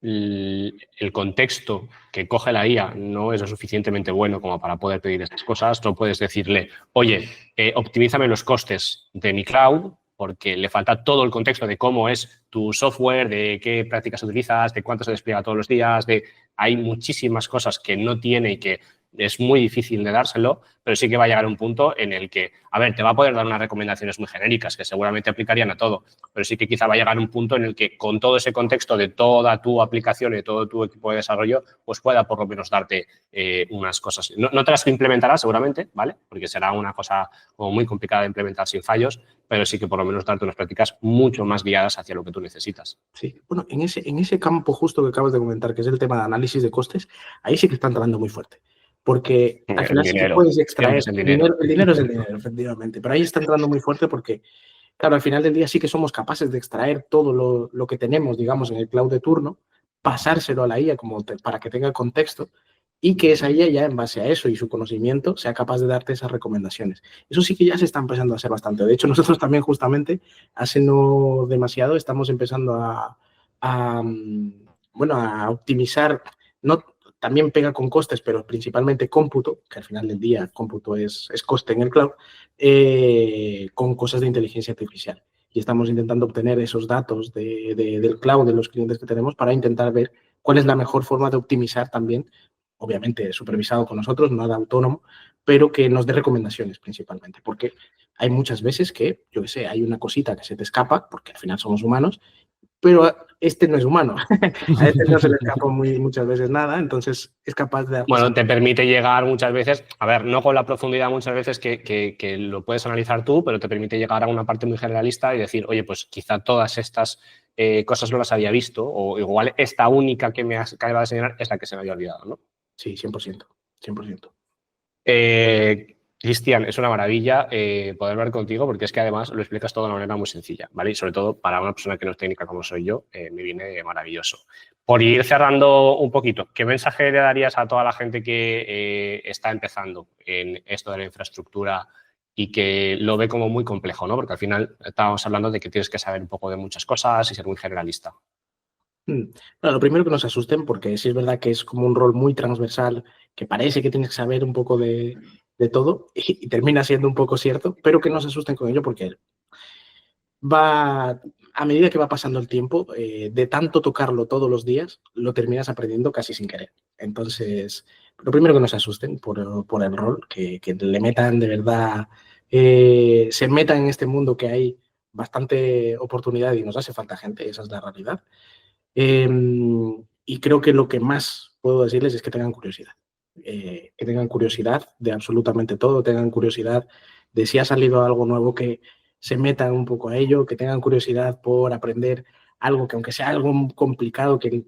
el contexto que coge la IA no es lo suficientemente bueno como para poder pedir estas cosas. No puedes decirle, oye, optimízame los costes de mi cloud, porque le falta todo el contexto de cómo es tu software, de qué prácticas utilizas, de cuánto se despliega todos los días, hay muchísimas cosas que no tiene y que es muy difícil de dárselo, pero sí que va a llegar un punto en el que, a ver, te va a poder dar unas recomendaciones muy genéricas que seguramente aplicarían a todo, pero sí que quizá va a llegar un punto en el que con todo ese contexto de toda tu aplicación y de todo tu equipo de desarrollo, pues pueda por lo menos darte unas cosas. No te las implementará seguramente, ¿vale? Porque será una cosa como muy complicada de implementar sin fallos, pero sí que por lo menos darte unas prácticas mucho más guiadas hacia lo que tú necesitas. Sí, bueno, en ese campo justo que acabas de comentar, que es el tema de análisis de costes, ahí sí que están entrando muy fuerte. Porque al El final sí que dinero, puedes siempre extraer es el dinero. el dinero es el dinero, efectivamente, pero ahí está entrando muy fuerte porque, claro, al final del día sí que somos capaces de extraer todo lo que tenemos, digamos, en el cloud de turno, pasárselo a la IA para que tenga contexto y que esa IA ya en base a eso y su conocimiento sea capaz de darte esas recomendaciones. Eso sí que ya se está empezando a hacer bastante. De hecho, nosotros también justamente hace no demasiado estamos empezando bueno, a optimizar, no, también pega con costes, pero principalmente cómputo, que al final del día cómputo es coste en el cloud, con cosas de inteligencia artificial. Y estamos intentando obtener esos datos del cloud de los clientes que tenemos para intentar ver cuál es la mejor forma de optimizar también, obviamente supervisado con nosotros, nada autónomo, pero que nos dé recomendaciones principalmente, porque hay muchas veces que, yo qué sé, hay una cosita que se te escapa, porque al final somos humanos, pero este no es humano. A este no se le escapa muchas veces nada, entonces es capaz de darte esa... Bueno, te permite llegar muchas veces, a ver, no con la profundidad muchas veces que lo puedes analizar tú, pero te permite llegar a una parte muy generalista y decir, oye, pues quizá todas estas cosas no las había visto o igual esta única que me acaba de enseñar es la que se me había olvidado, ¿no? Sí, 100%, 100%. Cristian, es una maravilla poder hablar contigo porque es que además lo explicas todo de una manera muy sencilla, ¿vale? Y sobre todo para una persona que no es técnica como soy yo, me viene maravilloso. Por ir cerrando un poquito, ¿qué mensaje le darías a toda la gente que está empezando en esto de la infraestructura y que lo ve como muy complejo, ¿no? Porque al final estábamos hablando de que tienes que saber un poco de muchas cosas y ser muy generalista. Bueno, lo primero que no se asusten, porque sí es verdad que es como un rol muy transversal, que parece que tienes que saber un poco de todo y termina siendo un poco cierto, pero que no se asusten con ello porque va, a medida que va pasando el tiempo, de tanto tocarlo todos los días, lo terminas aprendiendo casi sin querer. Entonces, lo primero que no se asusten por el rol, que le metan de verdad, se metan en este mundo que hay bastante oportunidad y nos hace falta gente, esa es la realidad. Y creo que lo que más puedo decirles es que tengan curiosidad. Que tengan curiosidad de absolutamente todo, tengan curiosidad de si ha salido algo nuevo, que se metan un poco a ello, que tengan curiosidad por aprender algo que aunque sea algo complicado, que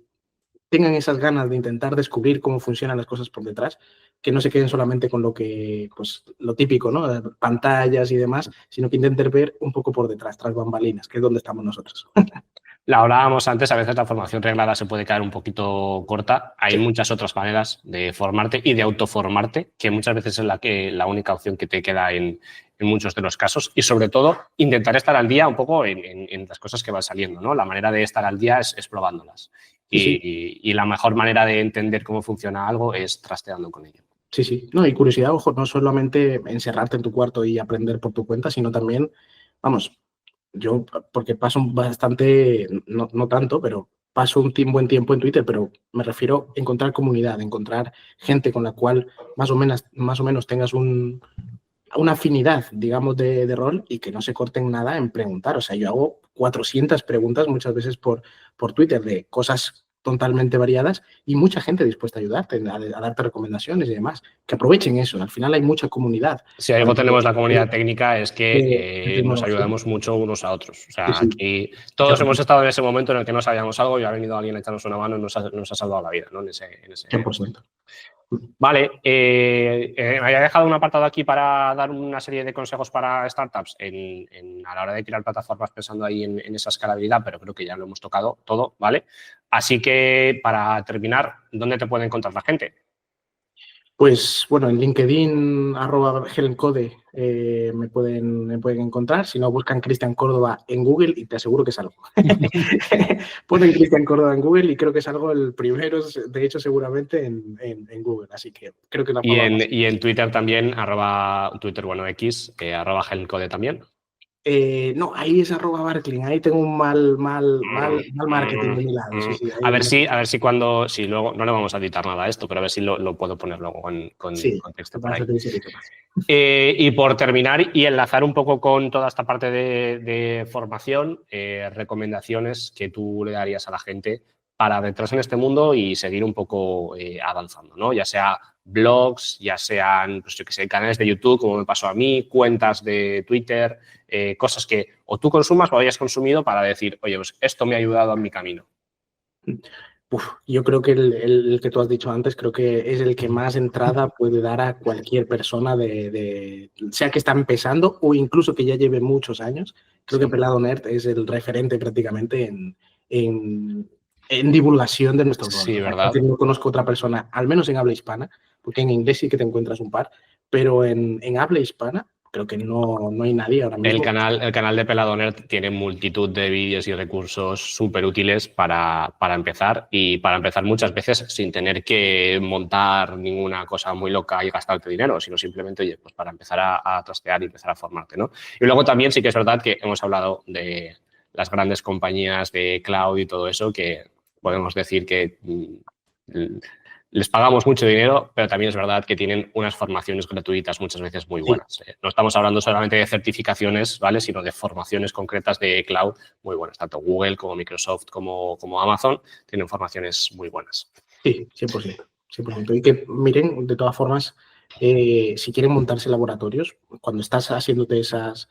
tengan esas ganas de intentar descubrir cómo funcionan las cosas por detrás, que no se queden solamente con lo que, pues, lo típico, ¿no? Pantallas y demás, sino que intenten ver un poco por detrás, tras bambalinas, que es donde estamos nosotros. La hablábamos antes, a veces la formación reglada se puede quedar un poquito corta. Hay Sí. muchas otras maneras de formarte y de autoformarte, que muchas veces es la única opción que te queda en muchos de los casos. Y sobre todo, intentar estar al día un poco en las cosas que van saliendo, ¿no? La manera de estar al día es probándolas. Sí, sí. Y la mejor manera de entender cómo funciona algo es trasteando con ello. Sí, sí. No, y curiosidad, ojo, no solamente encerrarte en tu cuarto y aprender por tu cuenta, sino también, vamos, yo, porque paso bastante, no tanto, pero paso buen tiempo en Twitter, pero me refiero a encontrar comunidad, encontrar gente con la cual más o menos tengas una afinidad, digamos, de rol y que no se corten nada en preguntar. O sea, yo hago 400 preguntas muchas veces por Twitter de cosas totalmente variadas y mucha gente dispuesta a ayudarte, a darte recomendaciones y demás. Que aprovechen eso. Al final hay mucha comunidad. Si algo Tanto tenemos la comunidad técnica es de que nos tecnología. ayudamos mucho unos a otros. O Sí, sea, sí. aquí todos hemos estado en ese momento en el que no sabíamos algo y ha venido alguien a echarnos una mano y nos ha salvado la vida, ¿no? En ese 100%. Vale, me había dejado un apartado aquí para dar una serie de consejos para startups a la hora de crear plataformas pensando ahí en esa escalabilidad, pero creo que ya lo hemos tocado todo, ¿vale? Así que para terminar, ¿dónde te puede encontrar la gente? Pues bueno, en LinkedIn, @HelenCode, me pueden encontrar. Si no, buscan Cristian Córdoba en Google y te aseguro que es algo. Ponen Cristian Córdoba en Google y creo que es algo el primero, de hecho, seguramente en Google. Así que creo que es la Y forma más. en Twitter también, Twitter, bueno, X, @HelenCode también. No, ahí es @Barclay, ahí tengo un mal marketing de mi lado. Sí, sí, A ver si cuando, si luego, no le vamos a editar nada a esto, pero a ver si lo puedo poner luego sí, con texto te por parece ahí. que sería capaz. Y por terminar y enlazar un poco con toda esta parte de formación, recomendaciones que tú le darías a la gente para adentrarse en este mundo y seguir un poco avanzando, ¿no? Ya sea blogs, ya sean, pues yo que sé, canales de YouTube, como me pasó a mí, cuentas de Twitter, cosas que o tú consumas o hayas consumido para decir, oye, pues esto me ha ayudado en mi camino. Yo creo que el que tú has dicho antes, creo que es el que más entrada puede dar a cualquier persona, sea que está empezando o incluso que ya lleve muchos años. Creo que Pelado Nerd es el referente prácticamente en divulgación de nuestros roles. Sí, O sea, creo ¿verdad? que no conozco otra persona, al menos en habla hispana, porque en inglés sí que te encuentras un par, pero en habla hispana creo que no hay nadie ahora mismo. El canal de Pelado Nerd tiene multitud de vídeos y recursos súper útiles para empezar y para empezar muchas veces sin tener que montar ninguna cosa muy loca y gastarte dinero, sino simplemente, oye, pues para empezar a trastear y empezar a formarte, ¿no? Y luego también sí que es verdad que hemos hablado de las grandes compañías de cloud y todo eso, que podemos decir que les pagamos mucho dinero, pero también es verdad que tienen unas formaciones gratuitas muchas veces muy Sí, buenas. No estamos hablando solamente de certificaciones, ¿vale? Sino de formaciones concretas de cloud muy buenas. Tanto Google como Microsoft como Amazon tienen formaciones muy buenas. sí, 100%. 100%. Y que miren, de todas formas, si quieren montarse laboratorios, cuando estás haciéndote esas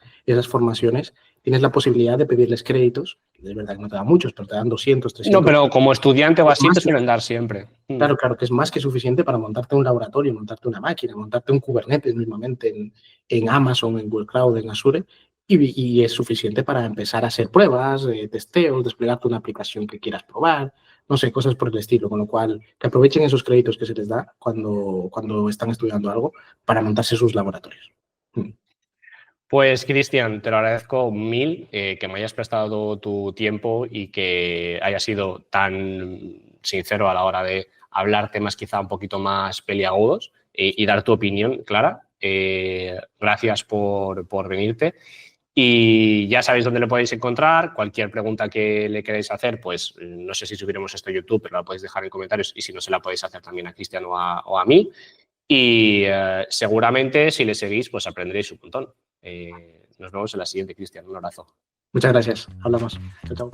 formaciones, tienes la posibilidad de pedirles créditos. Es verdad que no te dan muchos, pero te dan 200, No, 300. pero como estudiante o Es así más te que, suelen dar siempre. claro, claro, que es más que suficiente para montarte un laboratorio, montarte una máquina, montarte un Kubernetes mismamente en Amazon, en Google Cloud, en Azure. Y es suficiente para empezar a hacer pruebas, testeos, desplegarte una aplicación que quieras probar, no sé, cosas por el estilo. Con lo cual, que aprovechen esos créditos que se les da cuando están estudiando algo para montarse sus laboratorios. Pues, Cristian, te lo agradezco mil que me hayas prestado tu tiempo y que hayas sido tan sincero a la hora de hablar temas quizá un poquito más peliagudos y dar tu opinión clara. Gracias por venirte. Y ya sabéis dónde lo podéis encontrar. Cualquier pregunta que le queráis hacer, pues no sé si subiremos esto a YouTube, pero la podéis dejar en comentarios y si no, se la podéis hacer también a Cristian o a mí. Y seguramente si le seguís, pues aprenderéis un montón. Nos vemos en la siguiente, Cristian. Un abrazo. Muchas gracias. Hablamos. Chao, chao.